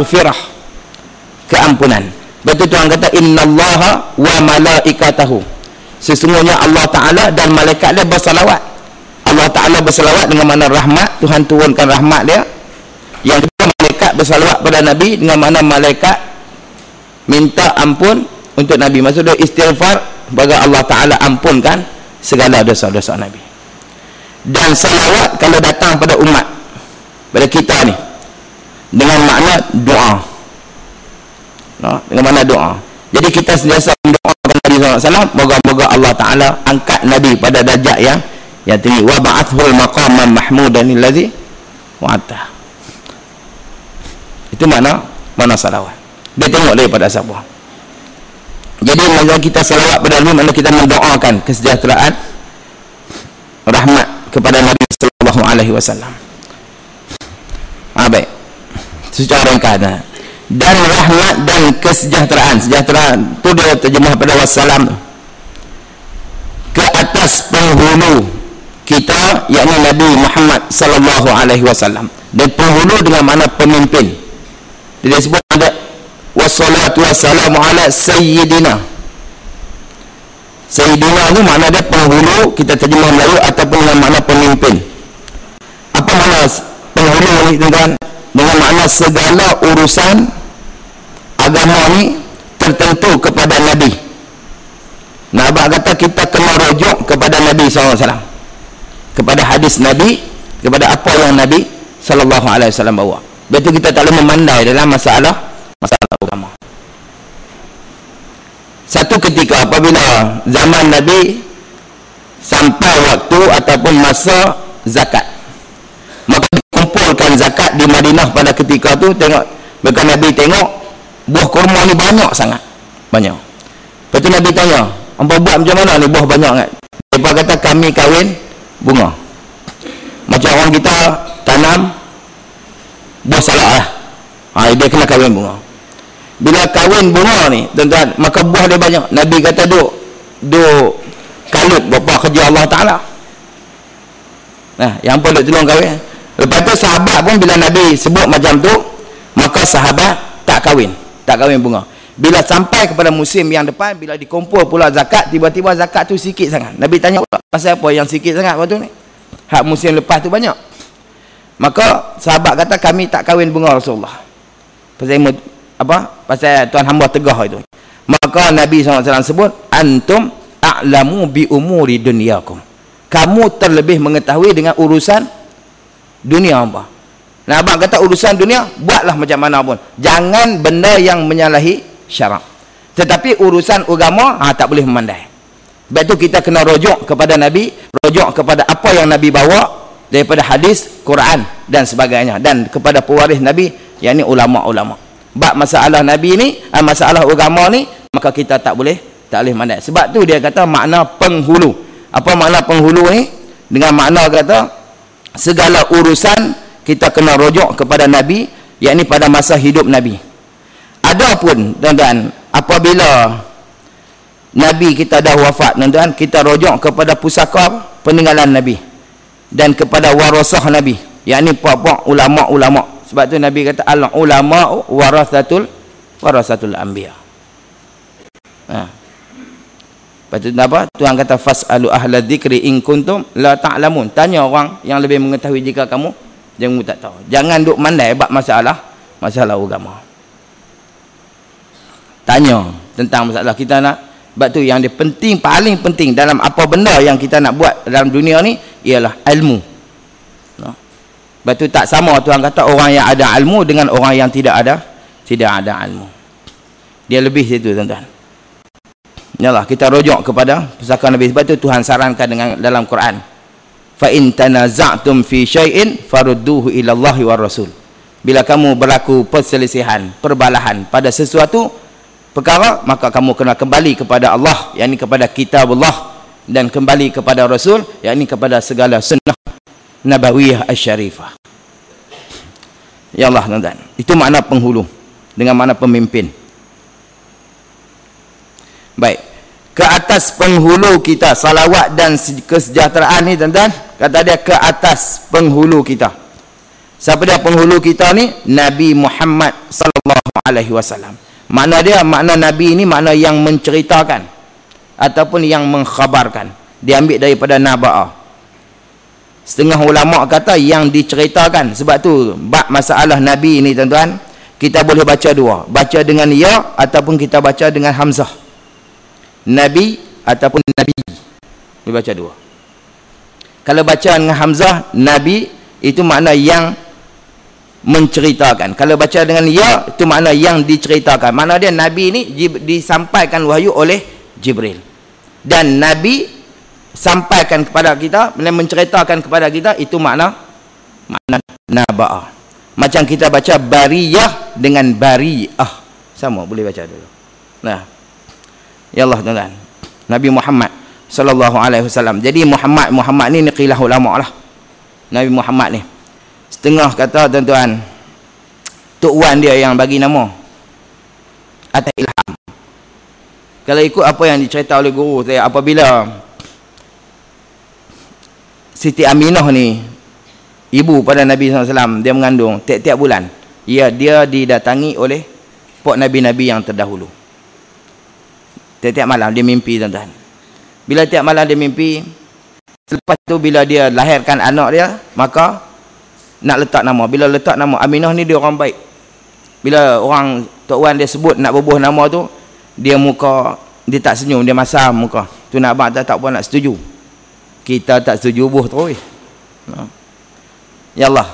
maghfirah, keampunan. Betul Tuhan kata innallaha wa malaikatahu, sesungguhnya Allah Ta'ala dan malaikat dia bersalawat. Allah Ta'ala bersalawat dengan mana rahmat, Tuhan turunkan rahmat dia. Yang kedua, malaikat bersalawat pada Nabi dengan mana malaikat minta ampun untuk Nabi. Maksudnya istighfar bagi Allah Ta'ala ampunkan segala dosa-dosa Nabi. Dan salawat kalau datang pada umat, pada kita ni, dengan makna doa, dengan makna doa. Jadi kita sentiasa mendoakan Nabi SAW, moga-moga Allah Ta'ala angkat Nabi pada darjat yang tinggi. Wa ba'athul maqaman mahmudan allazi wa'ata. Itu mana salawat. Dia tengok daripada siapa. Jadi bila kita salawat pada Nabi, mana kita mendoakan kesejahteraan, rahmat kepada Nabi sallallahu alaihi wasallam. Baik. Secara ringkas. Dan rahmat dan kesejahteraan, sejahteraan itu dia terjemah pada wassalam, ke atas penghulu kita, yakni Nabi Muhammad sallallahu alaihi wasallam. Dan penghulu dengan mana pemimpin. Dia sebut ada wassalatu wassalamu ala sayyidina. Sayyidina itu makna dia penghulu, kita terjemah Melayu, ataupun dengan makna pemimpin. Apa makna penghulu ni tuan-tuan? Dengan makna segala urusan agama ni tertentu kepada Nabi. Nah, abang kata kita kena rujuk kepada Nabi SAW, kepada hadis Nabi, kepada apa yang Nabi SAW bawa. Betul, kita tak boleh memandai dalam masalah agama. Satu ketika apabila zaman Nabi sampai waktu ataupun masa zakat, maka dikumpulkan zakat di Madinah pada ketika tu. Tengok, maka Nabi tengok buah kurma ni banyak sangat, banyak. Lepas tu Nabi tanya, "Hangpa buat macam mana ni buah banyak sangat?" Dia kata, "Kami kahwin bunga." Macam orang kita tanam buah salak lah. Dia kena kahwin bunga. Bila kahwin bunga ni tuan-tuan, maka buah dia banyak. Nabi kata duk kalut berapa kerja Allah Ta'ala. Nah, yang pun duk tolong kahwin. Lepas tu sahabat pun bila Nabi sebut macam tu, maka sahabat tak kahwin bunga. Bila sampai kepada musim yang depan, bila dikumpul pula zakat, tiba-tiba zakat tu sikit sangat. Nabi tanya pula, pasal apa yang sikit sangat waktu ni? Hak musim lepas tu banyak. Maka sahabat kata, kami tak kahwin bunga Rasulullah. Pasal tuan hamba tegah itu. Maka Nabi SAW sebut, antum a'lamu bi umuri dunyakum. Kamu terlebih mengetahui dengan urusan dunia hamba. Nah, abang kata urusan dunia, buatlah macam mana pun. Jangan benda yang menyalahi syarak. Tetapi urusan agama, tak boleh memandai. Sebab itu kita kena rujuk kepada Nabi, rujuk kepada apa yang Nabi bawa daripada hadis, Quran dan sebagainya, dan kepada pewaris Nabi, yakni ulama-ulama. Bab masalah Nabi ni, masalah agama ni, maka kita tak boleh mandai. Sebab tu dia kata makna penghulu. Apa makna penghulu ni? Dengan makna kata segala urusan kita kena rujuk kepada Nabi, yakni pada masa hidup Nabi. Adapun tuan-tuan, apabila Nabi kita dah wafat tuan-tuan, kita rujuk kepada pusaka peninggalan Nabi dan kepada warasah Nabi, yakni puak-puak ulama-ulama. Sebab tu Nabi kata al-ulama warasatul anbiya. Lepas tu apa? Tuhan kata fas'alu ahla dzikri in kuntum la ta'lamun. Tanya orang yang lebih mengetahui jika kamu tak tahu. Jangan duk mandai bab masalah agama. Tanya tentang masalah kita nak. Sebab tu yang dia penting, paling penting dalam apa benda yang kita nak buat dalam dunia ni ialah ilmu. Sebab tu tak sama Tuhan kata orang yang ada ilmu dengan orang yang tidak ada ilmu. Dia lebih situ tuan-tuan. Yalah, kita rujuk kepada pusaka Nabi. Sebab tu Tuhan sarankan dalam Quran, fa in tanaza'tum fi syai'in farudduhu ila Allahi war Rasul. Bila kamu berlaku perselisihan, perbalahan pada sesuatu perkara, maka kamu kena kembali kepada Allah, yakni kepada kitab Allah, dan kembali kepada Rasul, yakni kepada segala sunnah nabawiyah asy-syarifah. Ya Allah tuan-tuan, itu makna penghulu dengan makna pemimpin. Baik, ke atas penghulu kita, salawat dan kesejahteraan ni tuan-tuan, kata dia ke atas penghulu kita. Siapa dia penghulu kita ni? Nabi Muhammad sallallahu alaihi wasallam. Makna dia, makna Nabi ini makna yang menceritakan ataupun yang mengkhabarkan. Diambil daripada naba'ah. Setengah ulama kata yang diceritakan. Sebab tu bab masalah Nabi ini tuan-tuan, kita boleh baca dua. Baca dengan ya ataupun kita baca dengan hamzah. Nabi ataupun Nabi. Boleh baca dua. Kalau baca dengan hamzah Nabi, itu makna yang menceritakan. Kalau baca dengan ya, itu makna yang diceritakan. Makna dia Nabi ini disampaikan wahyu oleh Jibril, dan Nabi sampaikan kepada kita, menceritakan kepada kita, itu makna naba'ah. Macam kita baca bariyah dengan bari'ah, sama, boleh baca dulu. Nah, ya Allah tuan-tuan, Nabi Muhammad sallallahu alaihi wasallam. Jadi Muhammad ni qilah ulama lah. Nabi Muhammad ni setengah kata tuan-tuan, Tok Wan dia yang bagi nama atas ilham. Kalau ikut apa yang dicerita oleh guru saya, apabila Siti Aminah ni ibu pada Nabi SAW, dia mengandung tiap-tiap bulan, dia didatangi oleh pok Nabi-Nabi yang terdahulu. Tiap-tiap malam dia mimpi tuan-tuan. Bila tiap malam dia mimpi, selepas tu bila dia lahirkan anak dia, maka nak letak nama. Bila letak nama Aminah ni, dia orang baik. Bila orang Tok Wan dia sebut nak berbuah nama tu, dia muka, dia tak senyum, dia masam muka. Tu nak abang tak pun nak setuju. Kita tak setuju buah terus. Ya Allah.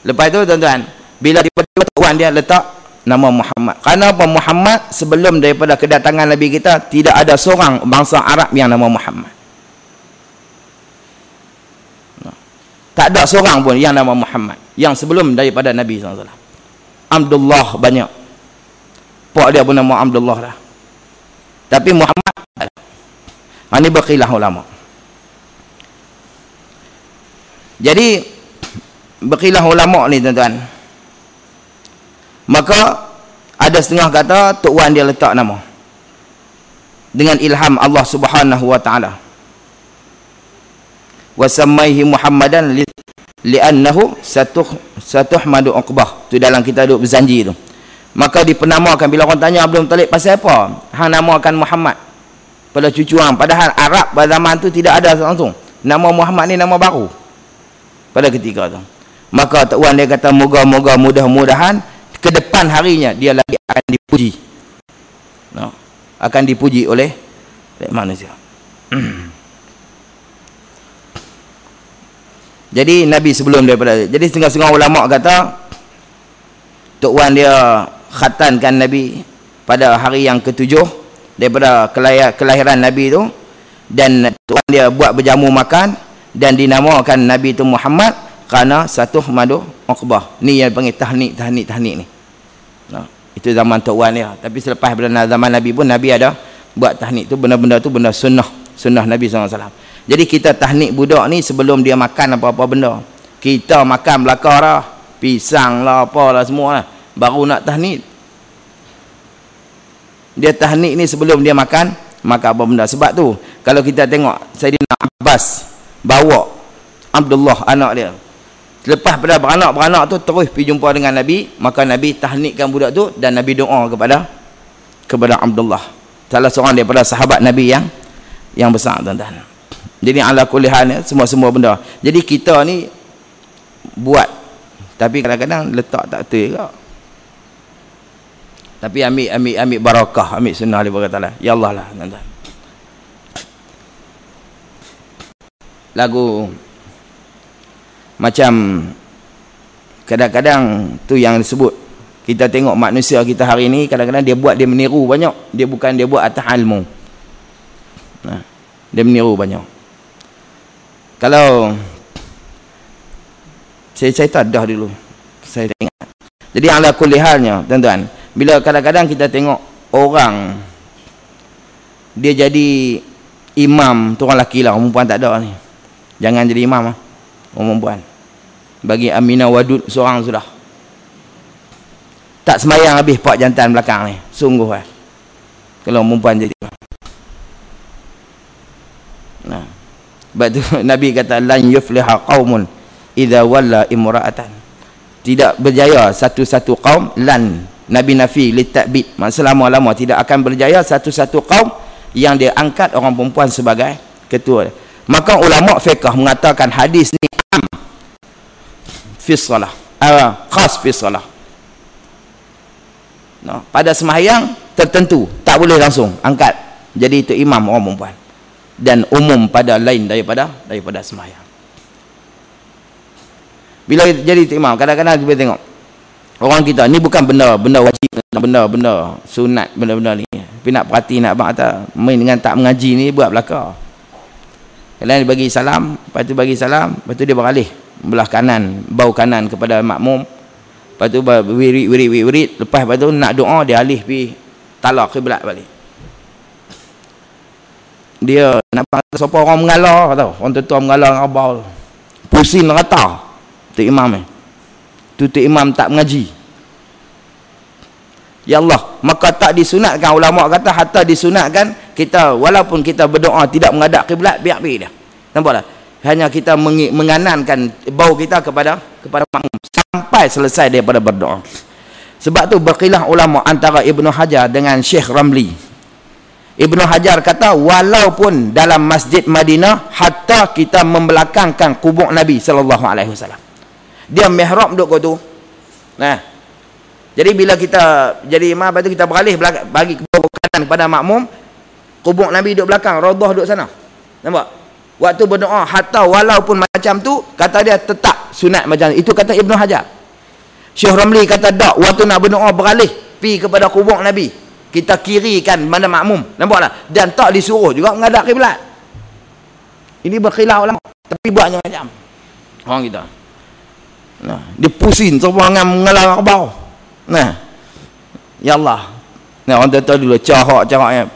Lepas tu tuan-tuan, bila tiba-tiba Tok Wan dia letak nama Muhammad. Kerana apa? Muhammad sebelum daripada kedatangan Nabi kita, tidak ada seorang bangsa Arab yang nama Muhammad. Tak ada seorang pun yang nama Muhammad yang sebelum daripada Nabi SAW. Abdullah banyak, pak dia pun nama Abdullah dah, tapi Muhammad ini berkilah ulama. Jadi berkilah ulama ni tuan-tuan, maka ada setengah kata Tok Wan dia letak nama dengan ilham Allah Subhanahu wa taala. Wa sammaihi Muhammadan li'annahu satuhmadu uqbah. Tu dalam kita duduk berjanji tu. Maka dipenamakan, bila orang tanya Abdul Muttalib pasal apa hang namakan Muhammad pada cucu hang, padahal Arab pada zaman tu tidak ada langsung nama Muhammad ni, nama baru pada ketika tu. Maka Tok Wan dia kata, moga-moga mudah-mudahan ke depan harinya dia lagi akan dipuji, akan dipuji oleh manusia. Jadi Nabi sebelum daripada, jadi setengah-setengah ulama kata Tok Wan dia khatankan Nabi pada hari yang ke-7 daripada kelahiran Nabi tu, dan Tok Wan dia buat berjamu makan dan dinamakan Nabi tu Muhammad kerana satu madu uqbah. Ni yang panggil tahnik ni. Itu zaman Tok Wan dia. Tapi selepas pada zaman Nabi pun, Nabi ada buat tahnik tu, benda-benda tu benda sunnah Nabi SAW. Jadi kita tahnik budak ni sebelum dia makan apa-apa benda. Kita makan belakang dah, pisang lah, apalah semua lah, baru nak tahnik. Dia tahnik ni sebelum dia makan apa benda. Sebab tu kalau kita tengok Saidina Abbas bawa Abdullah anak dia, lepas pada beranak tu terus pergi jumpa dengan Nabi, maka Nabi tahnikkan budak tu dan Nabi doa kepada Abdullah, salah seorang daripada sahabat Nabi yang besar tuan-tuan. Jadi ala kulli hal semua benda. Jadi kita ni buat, tapi kadang-kadang letak tak betul juga. Tapi ambil barakah, ambil sunnah daripada Allah. Ya Allah lah tuan-tuan. Lagu macam kadang-kadang tu yang disebut, kita tengok manusia kita hari ni, kadang-kadang dia buat, dia meniru banyak. Dia bukan dia buat atas ilmu. Dia meniru banyak. Kalau saya tak dah dulu, saya ingat. Jadi ala kulli halnya tuan-tuan, bila kadang-kadang kita tengok orang dia jadi imam, tu orang lelaki lah, orang perempuan tak ada ni. Jangan jadi imam lah, orang perempuan. Bagi Aminah Wadud seorang sudah. Tak semayang habis pak jantan belakang ni, sungguh lah kalau perempuan jadi. Sebab tu Nabi kata lan yufliha qaumun idza walla imra'atan. tidak berjaya satu-satu kaum, lan Nabi nafi li ta'bid, selama-lama tidak akan berjaya satu-satu kaum yang dia angkat orang perempuan sebagai ketua. Maka ulama fiqh mengatakan hadis ni am fi salah, khas fi salah. No, pada sembahyang tertentu tak boleh langsung angkat jadi itu imam orang perempuan, dan umum pada lain daripada sembahyang. Bila jadi itu imam, kadang-kadang kita tengok orang kita ni bukan benda wajib, benda sunat, benda-benda ni, tapi nak perhati, nak kata main dengan tak mengaji ni buat belaka. Kalau dia bagi salam, lepas tu bagi salam, lepas tu dia beralih belah kanan, bau kanan kepada makmum, lepas tu wirid, lepas tu nak doa dia alih pi talak kiblat balik. Dia nampak siapa orang mengalah tau, orang tua mengalah dengan abang, pusing rata tu imam ni, tu imam tak mengaji. Ya Allah, maka tak disunatkan, ulama kata hatta disunatkan kita walaupun kita berdoa tidak menghadap kiblat, biar dah. Nampak tak? Hanya kita menganankan bau kita kepada makmum sampai selesai daripada berdoa. Sebab tu berkhilaf ulama antara Ibnu Hajar dengan Syekh Ramli. Ibnu Hajar kata walaupun dalam Masjid Madinah hatta kita membelakangkan kubur Nabi sallallahu alaihi wasallam. Dia mihrab duduk kat tu. Nah. Jadi bila kita jadi imam, lepas tu kita beralih bagi kubur kanan kepada makmum, kubur Nabi duduk belakang, Raudhah duduk sana. Nampak? Waktu berdoa hatta walaupun macam tu, kata dia tetap sunat macam itu, kata Ibnu Hajar. Syekh Ramli kata tak, waktu nak berdoa beralih pi kepada kubur Nabi, kita kirikan mana makmum. Nampak tak? Dan tak disuruh juga menghadap kiblat. Ini berkhilaf ulama, tapi buatnya macam orang kita. Nah, dia pusing sebab mengalang bau. Nah, ya Allah. Nah, orang tua dulu cahak-cahaknya.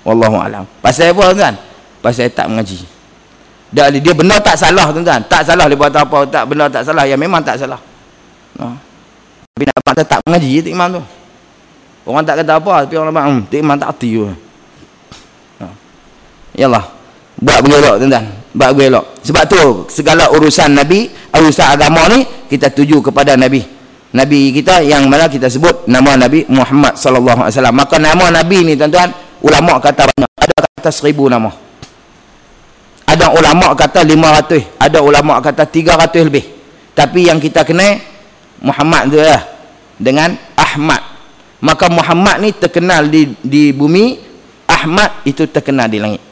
Wallahu alam. Pasal apa tuan? Pasal tak mengaji. Dia benar tak salah tuan-tuan. Tak salah dia buat apa, tak benar tak salah, ya memang tak salah. Nah. Tapi nak apa tak mengaji tu imam tu. Orang tak kata apa, tapi orang nampak tu imam tak erti tu. Nah. Ya Allah. Buat bergelok tuan-tuan. Buat bergelok. Sebab tu segala urusan Nabi, urusan agama ni kita tuju kepada Nabi. Nabi kita yang mana kita sebut nama Nabi Muhammad sallallahu alaihi wasallam. Maka nama Nabi ni tuan-tuan, ulama kata banyak. Ada kata 1000 nama. Ada ulama kata 500, ada ulama kata 300 lebih. Tapi yang kita kenal Muhammad tu lah, dengan Ahmad. Maka Muhammad ni terkenal di bumi, Ahmad itu terkenal di langit.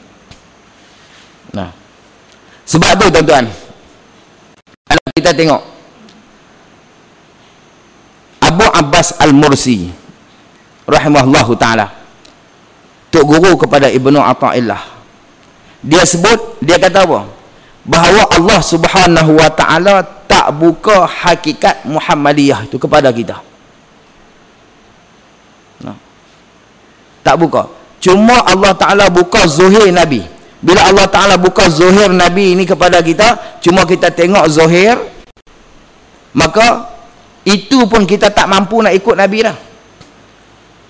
Nah. Sebab tu tuan-tuan, kalau kita tengok Abu Abbas Al-Mursi rahimahullahu ta'ala, tok guru kepada Ibnu Athaillah, dia sebut, dia kata apa? Bahawa Allah subhanahu wa ta'ala tak buka hakikat Muhammadiyah itu kepada kita. Nah. Tak buka. Cuma Allah ta'ala buka zuhir Nabi. Bila Allah ta'ala buka zuhir Nabi ini kepada kita, cuma kita tengok zuhir, maka itu pun kita tak mampu nak ikut Nabi dah.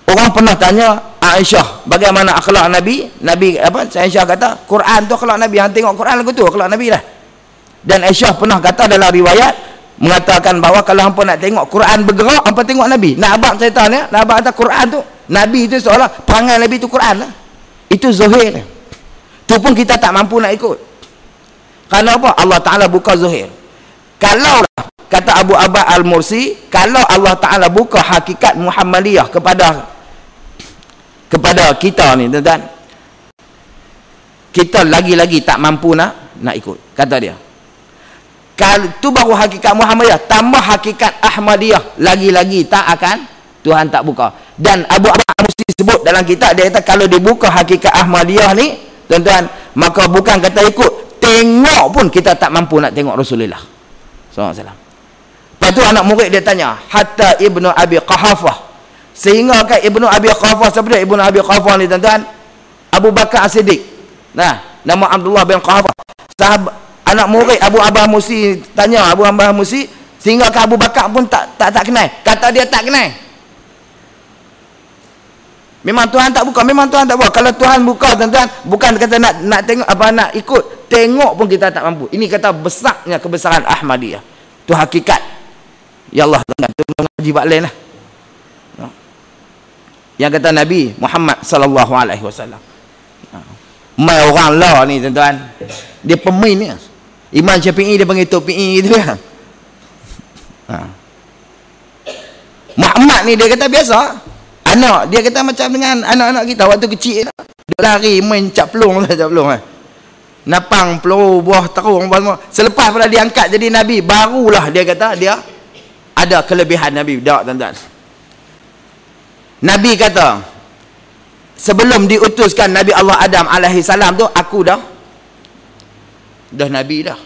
Orang pernah tanya Aisyah bagaimana akhlak Nabi. Nabi apa? Aisyah kata Quran tu akhlak Nabi. Hang tengok Quran lagu tu akhlak Nabi dah. Dan Aisyah pernah kata dalam riwayat mengatakan bahawa kalau hangpa nak tengok Quran bergerak, hangpa tengok Nabi. Nak abang cerita ni, nak abang kata Quran tu Nabi tu seolah perangai Nabi tu Quran lah. Itu zuhir. Tu pun kita tak mampu nak ikut. Kerana apa? Allah Ta'ala buka zuhir. Kalau kata Abu Abbas Al-Mursi, kalau Allah Ta'ala buka hakikat Muhammadiyah kepada kita ni tuan-tuan, kita lagi-lagi tak mampu nak ikut, kata dia. Kalau tu baru hakikat Muhammadiyah, tambah hakikat Ahmadiyah, lagi-lagi tak akan, Tuhan tak buka. Dan Abu Abbas Al-Mursi sebut dalam kitab, dia kata kalau dibuka hakikat Ahmadiyah ni tuan-tuan, maka bukan kata ikut, tengok pun kita tak mampu nak tengok Rasulullah SAW. Lepas tu anak murid dia tanya, hatta Ibnu Abi Qahafah, sehingga kan Ibnu Abi Qahafah, siapa dia Ibnu Abi Qahafah ni tuan-tuan? Abu Bakar As-Siddiq. Nah, nama Abdullah bin Qahafah. Sahabat, anak murid Abu Abbas Musi tanya Abu Abbas Musi, sehingga kan Abu Bakar pun tak kenal. Kata dia tak kenal. Memang Tuhan tak buka, memang Tuhan tak buka. Kalau Tuhan buka tuan-tuan, bukan kata nak tengok apa, nak ikut, tengok pun kita tak mampu. Ini kata besarnya kebesaran Ahmadiyah. Tu hakikat. Ya Allah, tuan-tuan, tu ngaji baklin lah. Yang kata Nabi Muhammad sallallahu alaihi wasallam. Mai orang lah ni tuan-tuan. Dia pemain ni. Imam Syafi'i dia panggil Topi'i gitu kan. Muhammad ni dia kata biasa. Anak dia kata macam dengan anak-anak kita waktu kecil. Dia lari main cap pelung saja pelung kan. Napang peluru buah terung apa semua. Selepas pada dia angkat jadi Nabi, barulah dia kata dia ada kelebihan Nabi. Tak tuan-tuan. Nabi kata sebelum diutuskan Nabi Allah Adam alaihi salam tu, aku dah Nabi dah.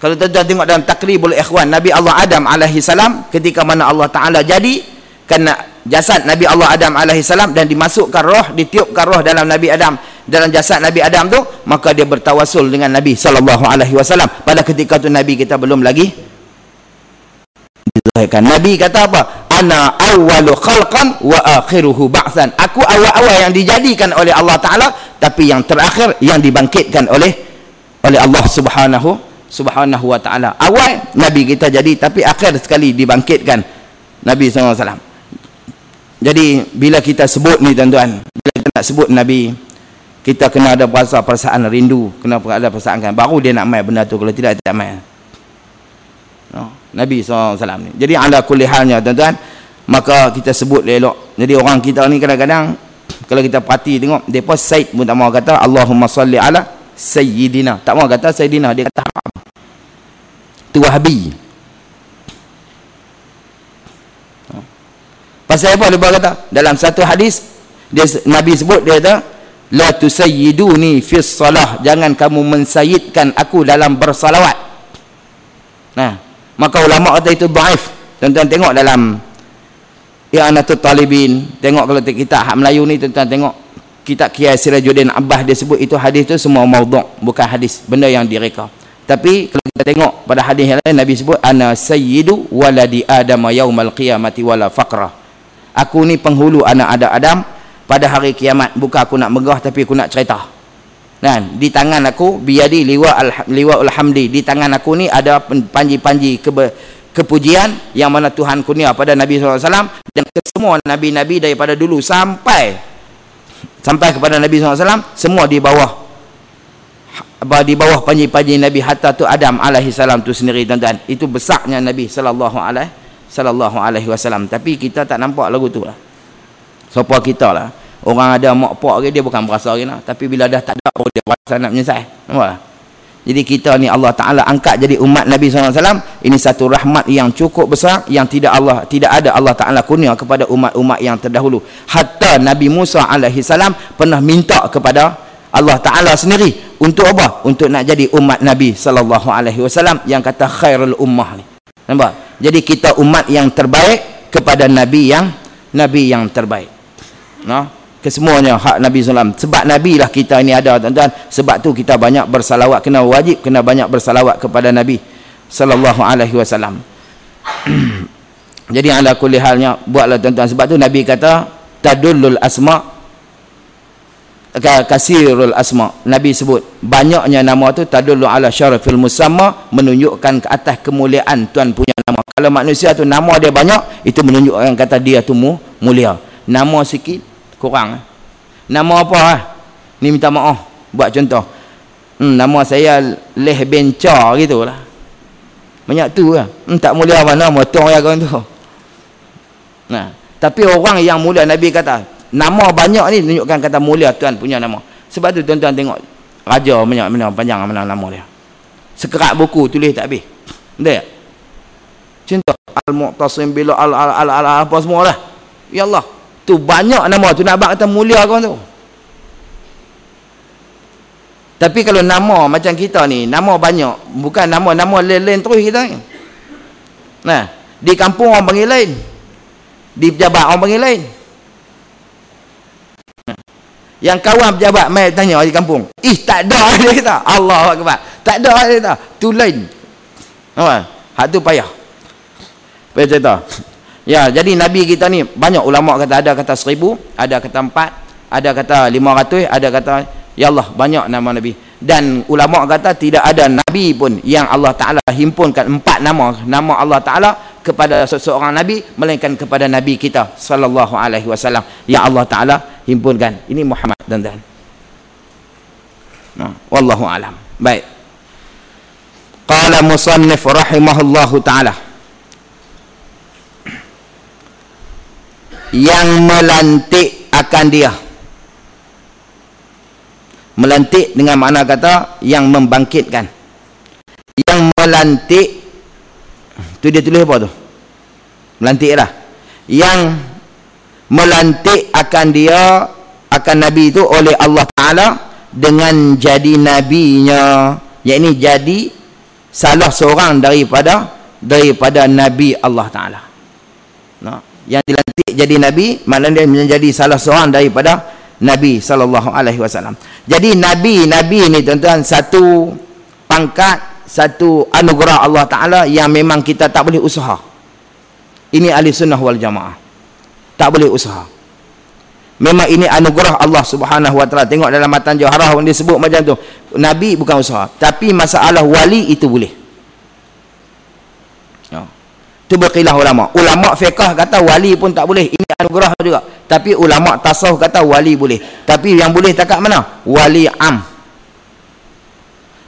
Kalau tuan-tuan tengok dalam Takribul Ikhwan, Nabi Allah Adam alaihi salam ketika mana Allah Ta'ala jadi kena jasad Nabi Allah Adam alaihi salam dan dimasukkan roh, ditiupkan roh dalam Nabi Adam, dalam jasad Nabi Adam tu, maka dia bertawasul dengan Nabi sallallahu alaihi wasallam. Pada ketika tu Nabi kita belum lagi dizahirkan. Nabi kata apa? Ana awwalu khalqan wa akhiruhu ba'than. Aku awal-awal yang dijadikan oleh Allah Ta'ala, tapi yang terakhir yang dibangkitkan oleh Allah Subhanahu wa Ta'ala. Awal Nabi kita jadi, tapi akhir sekali dibangkitkan Nabi SAW. Jadi bila kita sebut ni tuan-tuan, bila kita nak sebut Nabi, kita kena ada perasaan rindu, kena ada perasaan kan, baru dia nak mai benda tu. Kalau tidak, tak mai. Nabi SAW ni. Jadi ala kulli halnya tuan-tuan, maka kita sebut elok. Jadi orang kita ni kadang-kadang kalau kita perhati tengok, depa Said pun tak mau kata Allahumma salli ala Sayyidina, tak mau kata Sayyidina, dia kata haram. Tu Wahabi. Pasal apa dia kata? Dalam satu hadis dia, Nabi sebut, dia kata la tusayyiduni fi salah, jangan kamu mensayyidkan aku dalam bersalawat. Nah, maka ulama kata itu dhaif. Tuan-tuan tengok dalam I'anatul Talibin, tengok kalau kita hak Melayu ni, tuan-tuan tengok kitab Kiai Sirajuddin Abbas, dia sebut itu hadis tu semua maudhu', bukan hadis, benda yang direka. Tapi kalau kita tengok pada hadis yang lain, Nabi sebut ana sayyidu waladi adam yaumal qiyamati wala faqra. Aku ni penghulu anak Adam pada hari kiamat. Bukan aku nak megah, tapi aku nak cerita. Kan, di tangan aku biyadi liwa'ul hamdi, di tangan aku ni ada panji-panji kepujian yang mana Tuhan kurnia pada Nabi SAW dan ke semua nabi-nabi daripada dulu sampai kepada Nabi SAW, semua di bawah panji-panji Nabi, hatta tu Adam alaihi salam tu sendiri tuan-tuan. Itu besarnya Nabi sallallahu alaihi wasallam. Tapi kita tak nampak lagu tu lah. Siapa kita lah. Orang ada mak pak dia bukan berasa lagi lah. Tapi bila dah tak ada, dia berasa nak menyesal. Nampak? Jadi kita ni Allah Ta'ala angkat jadi umat Nabi SAW. Ini satu rahmat yang cukup besar, yang tidak ada Allah Ta'ala kurnia kepada umat-umat yang terdahulu. Hatta Nabi Musa alaihi salam pernah minta kepada Allah Ta'ala sendiri. Untuk apa? Untuk nak jadi umat Nabi SAW yang kata khairul ummah ni. Nampak? Jadi kita umat yang terbaik kepada Nabi yang terbaik. No? Kesemuanya hak Nabi SAW. Sebab Nabi lah kita ini ada tuan-tuan. Sebab tu kita banyak bersalawat, kena banyak bersalawat kepada Nabi sallallahu alaihi wasallam. Jadi ala kulli halnya buatlah tuan-tuan. Sebab tu Nabi kata tadullul asma kasirul asma. Nabi sebut banyaknya nama tu tadullu ala syarafil musamma, menunjukkan ke atas kemuliaan Tuhan punya nama. Kalau manusia tu nama dia banyak, itu menunjukkan kata dia tu mulia. Nama sikit kurang. Nama apa lah? Ni minta maaf. Buat contoh. Nama saya Leh Benca gitu lah. Banyak tu lah. Tak mulia apa nama tu ya kawan tu. Nah, tapi orang yang mulia, Nabi kata nama banyak ni tunjukkan kata mulia Tuhan punya nama. Sebab tu tuan-tuan tengok raja banyak panjang mana nama dia. Sekerat buku tulis tak habis. Betul tak? Contoh Al-Mu'tasim bila apa semua lah. Ya Allah. Tu banyak nama tu nak abang kata mulia kawan tu. Tapi kalau nama macam kita ni, nama banyak, bukan nama lain terus kita ni. Nah, di kampung orang panggil lain, di pejabat orang panggil lain. Yang kawan pejabat mai tanya di kampung, tak ada dia kata. Allahu akbar. Tak ada dia kata. Tu lain. Nampak? Hak tu payah. Payah cerita. Ya, jadi Nabi kita ni banyak ulama kata, ada kata 1000, ada kata 4, ada kata 500, ada kata ya Allah banyak nama Nabi. Dan ulama kata tidak ada nabi pun yang Allah Taala himpunkan 4 nama Allah Taala kepada seseorang nabi melainkan kepada nabi kita sallallahu alaihi wasallam yang Allah Taala himpunkan. Ini Muhammad dan wallahu alam. Baik. Qala musannif rahimahullahu taala, yang melantik akan dia. Melantik dengan makna kata yang membangkitkan. Yang melantik tu dia tulis apa tu? Melantik lah. Yang melantik akan dia, akan nabi itu oleh Allah Taala dengan jadi nabinya, yakni jadi salah seorang daripada nabi Allah Taala. Nah, yang dilantik jadi nabi maknanya dia menjadi salah seorang daripada Nabi sallallahu alaihi wasallam. Jadi nabi ni tuan-tuan satu pangkat, satu anugerah Allah Taala yang memang kita tak boleh usaha. Ini ahli sunnah wal jamaah. Tak boleh usaha. Memang ini anugerah Allah Subhanahu wa taala. Tengok dalam matan Jawharah dia sebut macam tu. Nabi bukan usaha, tapi masalah wali itu boleh. Itu berkilah ulama. Ulama fiqh kata wali pun tak boleh. Ini anugerah juga. Tapi ulama tasawuf kata wali boleh. Tapi yang boleh takat mana? Wali am.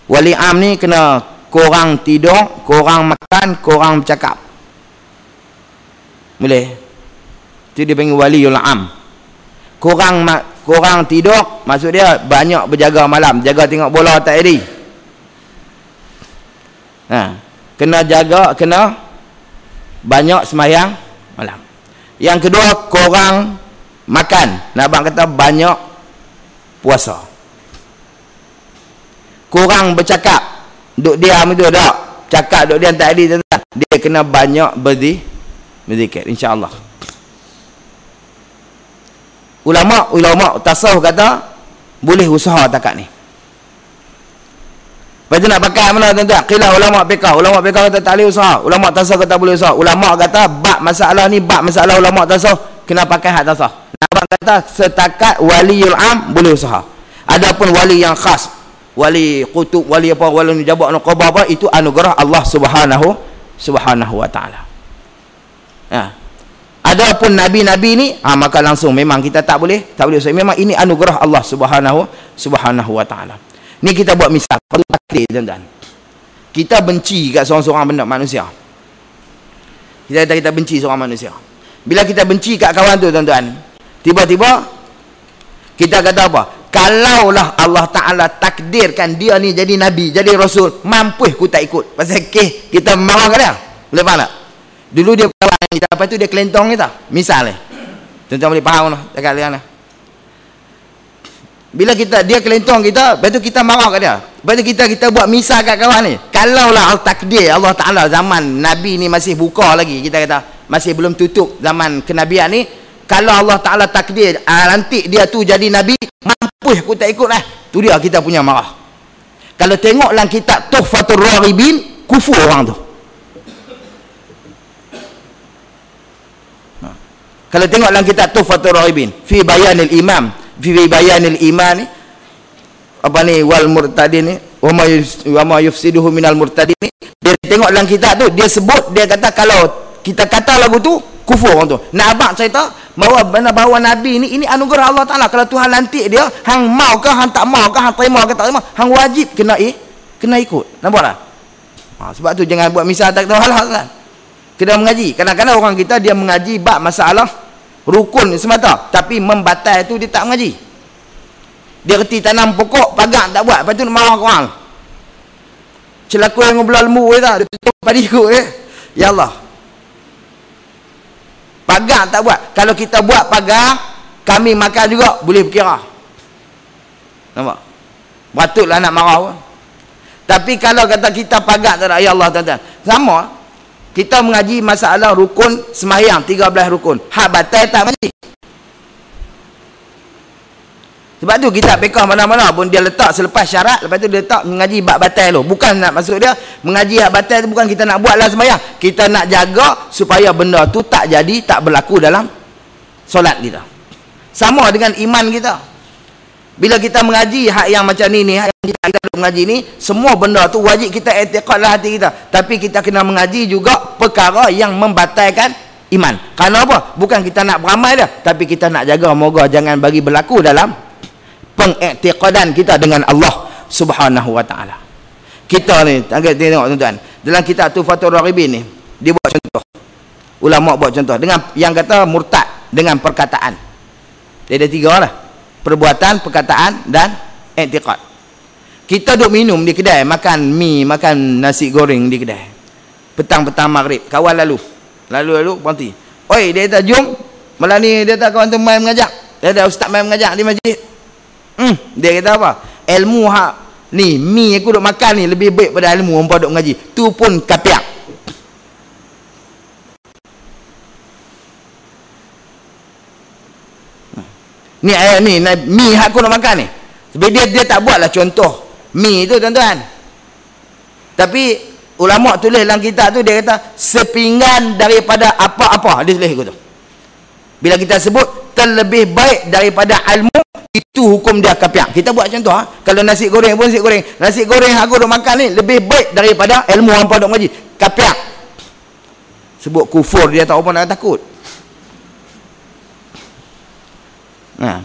Wali am ni kena korang tidur, korang makan, korang bercakap. Boleh. Itu dia panggil waliul am. Korang tidur, maksud dia banyak berjaga malam, jaga tengok bola tak jadi. Kena jaga, kena banyak sembahyang malam. Yang kedua, korang makan. Abang kata banyak puasa. Korang bercakap, duk diam itu tak. Cakap duk diam tak ada. Dia kena banyak berzikir, insya-Allah. Ulama tasawuf kata boleh usaha takat ni. Lepas tu nak pakai mana tuan-tuan? Qilah ulama fiqh. Ulama fiqh kata tak boleh usaha. Ulama tasawuf kata boleh usaha. Ulama kata bab masalah ni, bab masalah ulama tasawuf kena pakai hak tasawuf. Abang kata setakat waliul am boleh usaha. Adapun wali yang khas, wali qutub, wali apa, wali nujabah, nuqabah apa, itu anugerah Allah Subhanahu wa taala. Adapun nabi-nabi ni maka langsung memang kita tak boleh usaha. Memang ini anugerah Allah Subhanahu wa taala. Ni kita buat misal, takdir tuan-tuan. Kita benci kat seorang-seorang benda manusia. Kita benci seorang manusia. Bila kita benci kat kawan tu tuan-tuan, tiba-tiba kita kata apa? Kalaulah Allah Taala takdirkan dia ni jadi nabi, jadi rasul, mampu aku tak ikut. Pasal kita marah kat dia. Boleh faham tak? Dulu dia kawan kita, lepas tu dia kelentong kita. Misal ni. Tuan-tuan boleh faham tak? Dekat liang ni. Bila dia kelentong kita, lepas tu kita marah kat dia. Lepas tu kita buat misal kat kawan ni. Kalaulah takdir Allah Ta'ala zaman Nabi ni masih buka lagi, kita kata masih belum tutup zaman kenabian ni, kalau Allah Ta'ala takdir nanti dia tu jadi Nabi, mampu aku tak ikut lah. Tu dia kita punya marah. Kalau tengok dalam kitab Tuhfatul Raghibin, kufur orang tu. Kalau tengok dalam kitab Tuhfatul Raghibin, fi bayanil imam, fi bayanil iman ni apa ni, wal murtadin ni, wa ma yufsiduhu minal murtadin ni, dia tengok dalam kitab tu, dia sebut, dia kata kalau kita kata lagu tu kufur orang tu. Nak abang cerita bahawa Nabi ni ini anugerah Allah Taala. Kalau Tuhan lantik dia, hang mau ke hang tak mau ke, hang terima ke tak terima, hang wajib kena ikut. Nampak tak? Sebab tu jangan buat misal tak tahu hal-hal kan. Kena mengaji. Kadang-kadang orang kita dia mengaji bab masalah rukun semata, tapi membatal tu dia tak mengaji. Dia reti tanam pokok, pagar tak buat, lepas tu nak marah orang. Celaka yang belah lembu dia tutup padi ikut ya Allah. Pagar tak buat. Kalau kita buat pagar, kami makan juga boleh berkira. Nampak? Patutlah nak marah pun. Tapi kalau kata kita pagar tak ada, ya Allah tuan-tuan, sama kita mengaji masalah rukun sembahyang 13 rukun, hak batal tak mengaji. Sebab tu kita fiqh mana-mana pun dia letak selepas syarat, lepas tu dia letak mengaji bab batal tu. Bukan nak maksud dia mengaji hak batal tu bukan kita nak buatlah sembahyang. Kita nak jaga supaya benda tu tak jadi, tak berlaku dalam solat kita. Sama dengan iman kita. Bila kita mengaji hak yang macam ni hak yang kita mengaji ni, semua benda tu wajib kita i'tiqadlah hati kita. Tapi kita kena mengaji juga perkara yang membatalkan iman. Kerana apa? Bukan kita nak beramal dah, tapi kita nak jaga moga jangan bagi berlaku dalam pengiktiqadan kita dengan Allah Subhanahu wa taala. Kita ni tengok tuan-tuan, dalam kitab Tuhfatul Raghibin ni dia buat contoh. Ulama buat contoh dengan yang kata murtad dengan perkataan. Dia ada 3 lah. Perbuatan, perkataan dan i'tiqad. Kita duk minum di kedai, makan mi, makan nasi goreng di kedai. Petang-petang maghrib, kawan lalu berhenti. Oi, dia kata jom, malam ni dia kata kawan tu main mengajak. Dia ada ustaz main mengajak di masjid. Dia kata apa? Ilmu hak ni, mi aku duk makan ni lebih baik pada ilmu hangpa duk mengaji. Tu pun kapiak. Ni ayat ni, mi hak aku nak makan ni. Sebab dia tak buatlah contoh mi tu tuan-tuan. Tapi ulama tulis dalam kitab tu dia kata sepinggan daripada apa-apa, dia tulis gitu. Bila kita sebut terlebih baik daripada ilmu, itu hukum dia kapiak. Kita buat contoh kalau nasi goreng pun nasi goreng aku nak makan ni lebih baik daripada ilmu hangpa duk ngaji. Kapiak. Sebut kufur dia tak apa nak takut.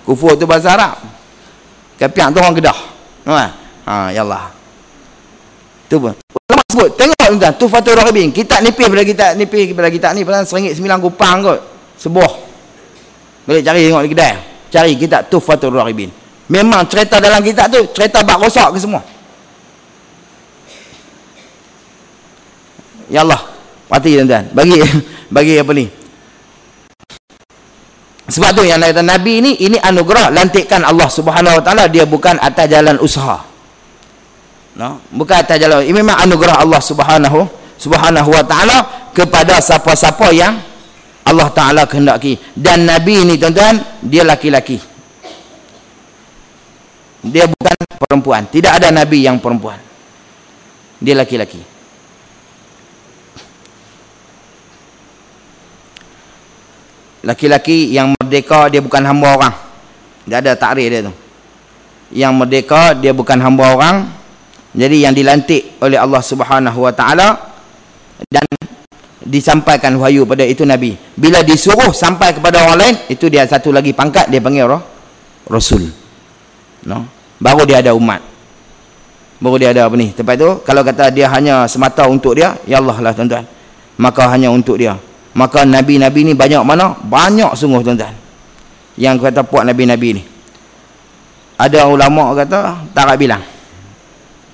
Kufur tu bahasa Arab. Kapiak tu orang Kedah. Yalah. Tu pun. Ulama sebut, tengok tuan-tuan, Tuhfatul Raghibin. Kita nipis pada kita ni pasal RM1.9 kot. Sebuah. Boleh cari tengok di kedai. Cari kitab Tuhfatul Raghibin. Memang cerita dalam kitab tu cerita bak rosak ke semua. Yalah. Pati tuan-tuan. Bagi apa ni? Sebab tu yang kata Nabi ini anugerah lantikan Allah Subhanahu wa taala, dia bukan atas jalan usaha. Bukan atas jalan. Ini memang anugerah Allah Subhanahu wa taala kepada siapa-siapa yang Allah taala kehendaki. Dan Nabi ini tuan-tuan, dia laki-laki. Dia bukan perempuan. Tidak ada nabi yang perempuan. Dia laki-laki. Laki-laki yang merdeka, dia bukan hamba orang. Dia ada takrif dia tu. Yang merdeka, dia bukan hamba orang. Jadi yang dilantik oleh Allah Subhanahu wa taala dan disampaikan wahyu pada itu Nabi. Bila disuruh sampai kepada orang lain, itu dia satu lagi pangkat, dia panggil Rasul. Baru dia ada umat. Baru dia ada apa ni? Tempat tu kalau kata dia hanya semata untuk dia, ya Allah lah tuan-tuan. Maka hanya untuk dia. Maka nabi-nabi ni banyak mana? Banyak sungguh tuan-tuan. Yang kata puak nabi-nabi ni. Ada ulama kata tak bilang.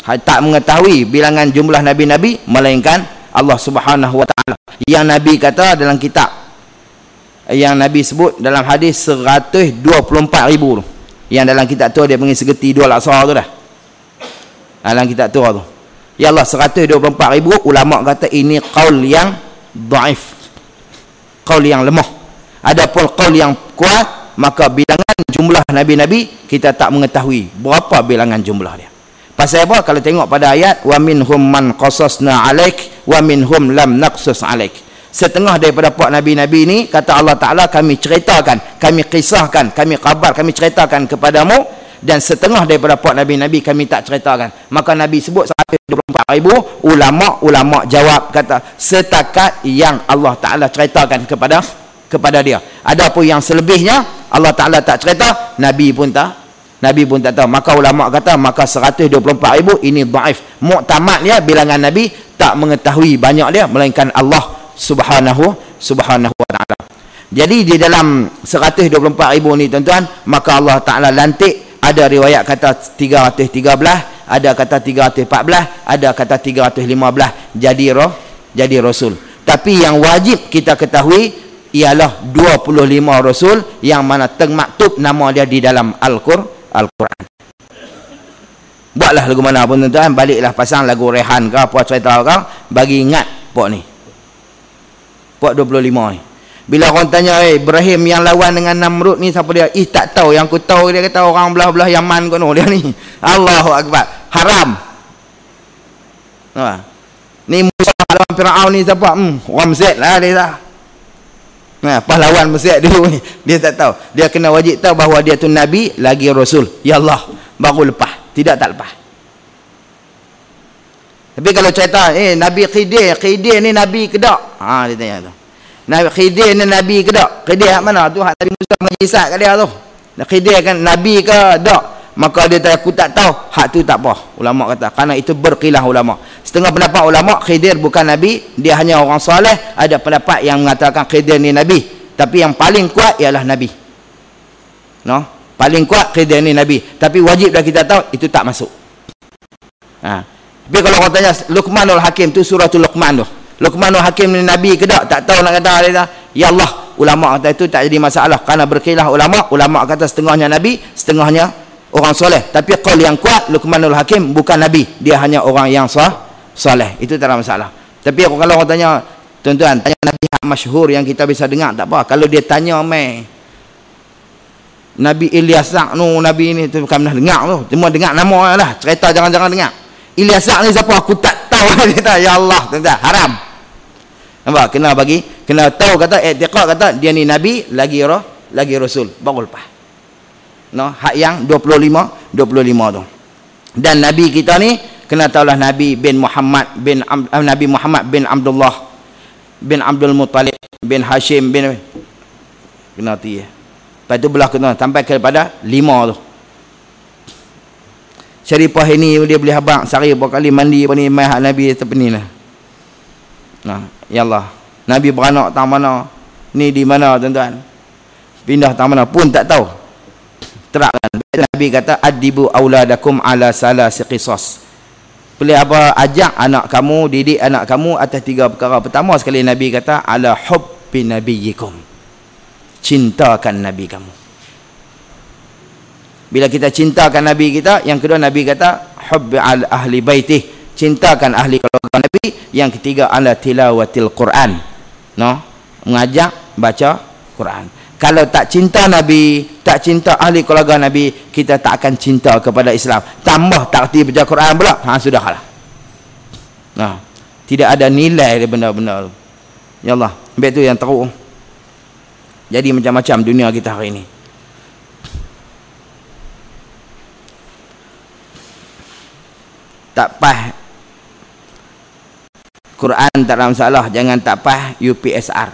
Tak mengetahui bilangan jumlah nabi-nabi melainkan Allah Subhanahu wa taala. Yang Nabi kata dalam kitab, yang Nabi sebut dalam hadis 124,000 tu. Yang dalam kitab tu dia panggil segerti 2 laksa tu dah. Dalam kitab tu. Ya Allah 124,000, ulama kata ini qaul yang dhaif. Qaul yang lemah. Adapun qaul yang kuat, maka bilangan jumlah nabi-nabi kita tak mengetahui berapa bilangan jumlah dia. Pasal apa? Kalau tengok pada ayat wa minhum man qasasna alaik wa minhum lam naqsus alaik. Setengah daripada puak nabi-nabi ni kata Allah Taala kami ceritakan, kami kisahkan, kami khabar, kami ceritakan kepadamu, dan setengah daripada puak nabi-nabi kami tak ceritakan. Maka Nabi sebut 124,000, ulama jawab kata setakat yang Allah Taala ceritakan kepada dia. Adapun yang selebihnya Allah Taala tak cerita, Nabi pun tak tahu. Maka ulama kata maka 124,000 ini dhaif. Muktamad dia bilangan Nabi tak mengetahui banyak dia melainkan Allah Subhanahu wa taala. Jadi di dalam 124,000 ni tuan-tuan, maka Allah Taala lantik. Ada riwayat kata 313, ada kata 314, ada kata 315 jadi rasul. Tapi yang wajib kita ketahui ialah 25 rasul yang mana termaktub nama dia di dalam Al-Quran. Buatlah lagu mana pun tuan-tuan, baliklah pasang lagu Rehan ke apa cerita ke, bagi ingat pok ni. Pok 25 ni. Bila orang tanya, Ibrahim yang lawan dengan Namrud ni siapa dia? Tak tahu. Yang aku tahu dia kata orang belah-belah Yaman kono dia ni. Allahu Akbar. Haram. Ni Musa lawan Firaun ni siapa? Ramzat lah dia dah. pahlawan Mesir dulu ni, dia tak tahu. Dia kena wajib tahu bahawa dia tu nabi lagi rasul. Ya Allah, baru lepas. Tidak tak lepas. Tapi kalau cerita Nabi Khidir ni nabi ke tak? Dia tanya tu. Nabi Khidir ni nabi ke tak? Khidir hak mana tu? Hak Nabi Musa menghisap kat dia tu. Khidir kan nabi ke tak? Maka dia tanya, aku tak tahu. Hak tu tak apa. Ulama kata, kerana itu berkilah ulama. Setengah pendapat ulama, Khidir bukan nabi, dia hanya orang soleh. Ada pendapat yang mengatakan Khidir ni nabi. Tapi yang paling kuat ialah nabi. No? Paling kuat Khidir ni nabi. Tapi wajib dah kita tahu, itu tak masuk. Tapi kalau orang tanya Luqmanul Hakim tu, suratul Luqman tu, Luqmanul Hakim ni nabi ke tak tahu nak kata dia. Ya Allah, ulama kata itu tak jadi masalah, kerana berkilah ulama kata setengahnya nabi, setengahnya orang soleh. Tapi qaul yang kuat, Luqmanul Hakim bukan nabi, dia hanya orang yang soleh. Itu tak ada masalah. Tapi kalau orang tanya, tuan-tuan, tanya nabi yang masyhur yang kita bisa dengar, tak apa. Kalau dia tanya Nabi Ilyas nu, nabi ni tu bukan pernah dengar tu, cuma dengar nama lah, cerita jangan-jangan dengar. Ilyas ni siapa aku tak tahu. Dia kata, ya Allah, tuan-tuan, haram. Nampak? Kena tahu, kata i'tiqad, kata dia ni nabi lagi rasul, baru lepas. No, hak yang 25 tu. Dan nabi kita ni kena tahulah Nabi Muhammad bin Abdullah bin Abdul Muttalib bin Hashim bin, kena tu ya. Lepas tu belah kena sampai kepada 5 tu. Syarifah ini dia boleh habaq sehari berapa kali mandi apa ni mai hak Nabi seperti lah. Ya Allah, Nabi beranak tang mana, ni di mana tuan-tuan, pindah tang mana pun tak tahu. Terangkan Nabi kata, adibu auladakum ala salasi qisas. Boleh apa, ajak anak kamu, didik anak kamu atas 3 perkara. Pertama sekali Nabi kata, ala hubbi nabiyyikum, cintakan Nabi kamu. Bila kita cintakan Nabi kita, yang kedua Nabi kata hubbi al ahli baitih, cintakan ahli keluarga Nabi. Yang ketiga ala tilawatil Quran, mengajak baca Quran. Kalau tak cinta Nabi, tak cinta ahli keluarga Nabi, kita tak akan cinta kepada Islam. Tambah tak erti baca Quran pula, sudahlah. Tidak ada nilai dia benda-benda tu. Ya Allah, ambil tu yang teruk. Jadi macam-macam dunia kita hari ini. Tak pas Quran tak ada masalah, jangan tak pas UPSR.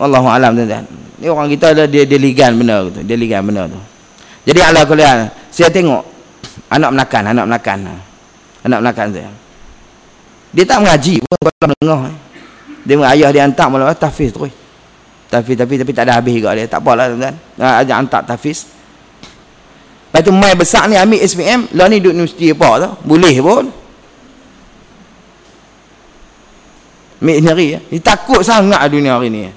Wallahu alam tuan-tuan. Ni orang kita ada dia ligan benda tu, tu. Jadi ala kuliah, saya tengok anak menakan tu. Dia tak mengaji pun kalau dengar. Dia ayah dia hantar malah tahfiz terus. Tapi tak ada habis juga dia. Tak apalah tuan-tuan. Ajak hantar tahfiz. Lepas tu mai besar ni ambil SPM, lah ni duduk universiti apa tu? Boleh pun. Ambil sendiri ya. Dia takut sangat dunia hari ni.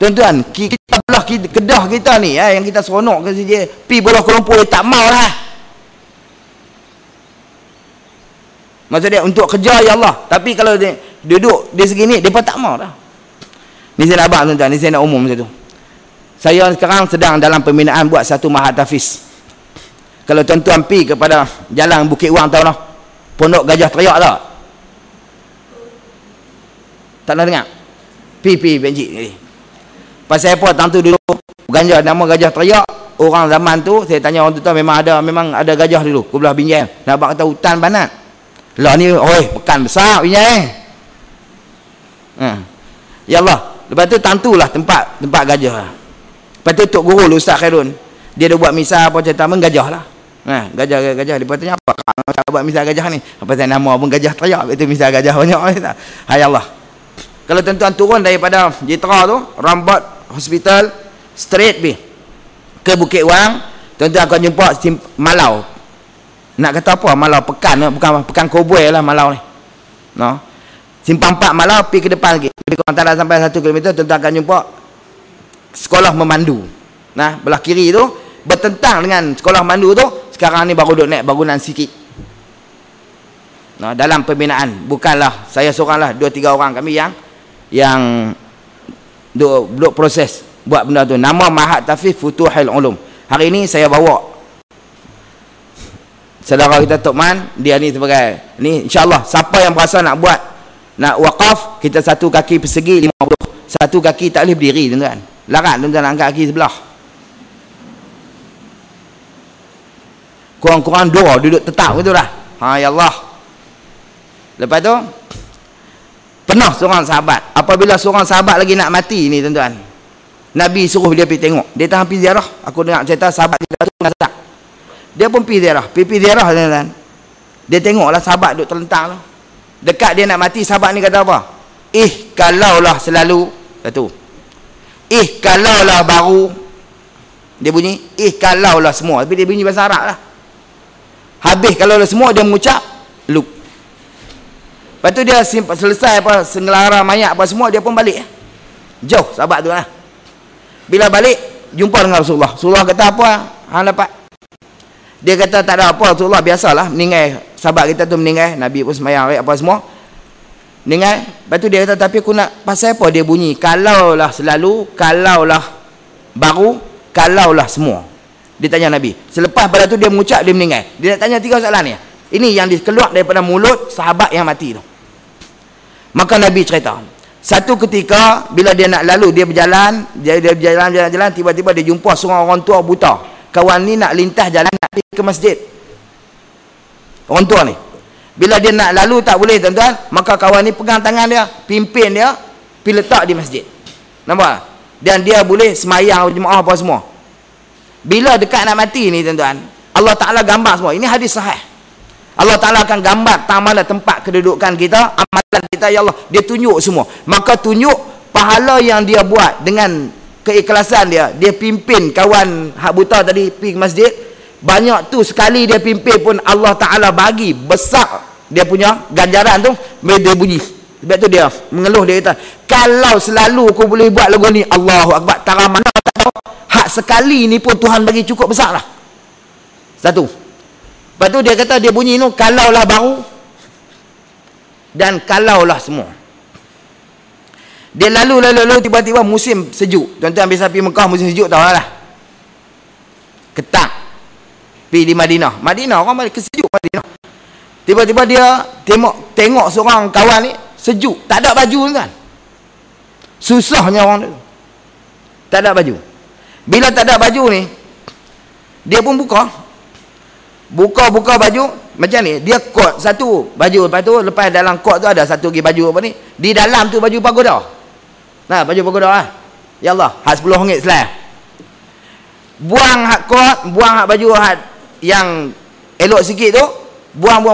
Tuan-tuan, kita belah Kedah kita ni yang kita seronok ke saja. Pi belah Kuala Lumpur tak mau lah. Maksud dia untuk kerja ya Allah. Tapi kalau dia duduk di segini, depa tak mau dah. Ni saya nak abang tuan-tuan, ni saya nak umum macam tu. Saya sekarang sedang dalam pembinaan buat satu mahat tahfiz. Kalau tuan-tuan pi kepada jalan Bukit Wang tahu noh, Pondok Gajah Teriak tak? Tak nak dengar? Pi benci ni. Pasal apa tang tu dulu ganja nama Gajah Teriak, orang zaman tu saya tanya orang tu memang ada gajah dulu. Aku belah Binjai. Nak abang kata hutan banat. Lah ni pekan besar Binjai. Ya Allah. Lepas tu tantulah tempat gajah. Lepas tu Tok Guru Ustaz Khairun, dia ada buat misal apa cerita gajah lah. Gajah dia tanya apa kalau buat misal gajah ni? Apa saya nama pun Gajah Teriak, itu misal gajah banyak tak. Hai Allah. Kalau tuan-tuan turun daripada Jitra tu, Rambat Hospital straight ke Bukit Wang, tuan-tuan akan jumpa Malau. Nak kata apa? Malau pekan, bukan pekan koboi lah Malau ni. Simpang 4 Malau, pergi ke depan lagi. Lebih kurang tak ada sampai 1 km, tuan-tuan akan jumpa sekolah memandu. Belah kiri tu bertentang dengan sekolah memandu tu. Sekarang ni baru duk naik bangunan sikit. Dalam pembinaan, bukanlah saya seorang lah, 2-3 orang kami yang duk proses buat benda tu. Nama mahat tahfiz Futuhul Ulum. Hari ini saya bawa saudara kita Tok Man, dia ni sebagai ni, insya-Allah siapa yang berasa nak buat, nak wakaf, kita satu kaki persegi 50, satu kaki tak boleh berdiri tuan-tuan, larat tuan-tuan angkat kaki sebelah, kurang-kurang 2 duduk tetap gitu dah. Ya Allah. Lepas tu pernah seorang sahabat, apabila seorang sahabat lagi nak mati ni tuan-tuan, Nabi suruh dia pergi tengok, dia tak pergi ziarah. Aku dengar cerita sahabat kita tu kata dia pun pergi ziarah, tuan-tuan. Dia tengoklah sahabat duduk terlentang tu. Dekat dia nak mati, sahabat ni kata apa? Kalaulah selalu satu. Kalaulah baru. Dia bunyi kalaulah semua, tapi dia bunyi bahasa Arab lah. Habis kalaulah semua dia mengucap luk. Lepas tu dia selesai apa senggelara mayat apa semua, dia pun balik. Jauh sahabat tu lah. Bila balik jumpa dengan Rasulullah. Rasulullah kata apa hang dapat? Dia kata tak ada apa Rasulullah, biasalah meninggal sahabat kita tu meninggal, Nabi pun sembahyang apa semua meninggal. Lepas tu dia kata tapi aku nak pasal apa dia bunyi kalaulah selalu, kalaulah baru, kalaulah semua. Dia tanya Nabi. Selepas pada tu dia mengucap, dia meninggal. Dia nak tanya 3 soalan ni. Ini yang keluar daripada mulut sahabat yang mati tu. Maka Nabi cerita, satu ketika bila dia nak lalu, dia berjalan, dia berjalan, tiba-tiba dia jumpa seorang orang tua buta. Kawan ni nak lintas jalan nak pergi ke masjid. Orang tua ni, bila dia nak lalu tak boleh tuan-tuan, maka kawan ni pegang tangan dia, pimpin dia pergi letak di masjid. Nampak? Dan dia boleh semayang jemaah apa semua. Bila dekat nak mati ni tuan-tuan, Allah Ta'ala gambar semua. Ini hadis sahih. Allah Ta'ala akan gambar mana tempat kedudukan kita, amalan kita, ya Allah, dia tunjuk semua. Maka tunjuk pahala yang dia buat dengan keikhlasan dia. Dia pimpin kawan hak buta tadi pergi ke masjid, banyak tu sekali dia pimpin pun Allah Ta'ala bagi besar dia punya ganjaran tu. Dia bunyi, sebab tu dia mengeluh, dia kata kalau selalu aku boleh buat lagu ni, Allahu Akbar, tara mana tak tahu, hak sekali ni pun Tuhan bagi cukup besar lah. Satu. Lepas tu dia kata, dia bunyi tu kalaulah baru dan kalaulah semua. Dia lalu tiba-tiba musim sejuk. Tuan-tuan biasa pergi Mekah musim sejuk, tahu lah. Ketak. Pergi di Madinah. Orang balik ke sejuk Madinah. Tiba-tiba dia tengok seorang kawan ni sejuk, tak ada baju kan. Susahnya orang tu. Tak ada baju. Bila tak ada baju ni, dia pun buka baju macam ni. Dia kot satu baju, lepas tu lepas dalam kot tu ada satu lagi baju apa ni, di dalam tu baju pagoda. Nah, baju pagoda lah. Ya Allah, hak RM10 selai. Buang hak kot, buang hak baju hak yang elok sikit tu, buang,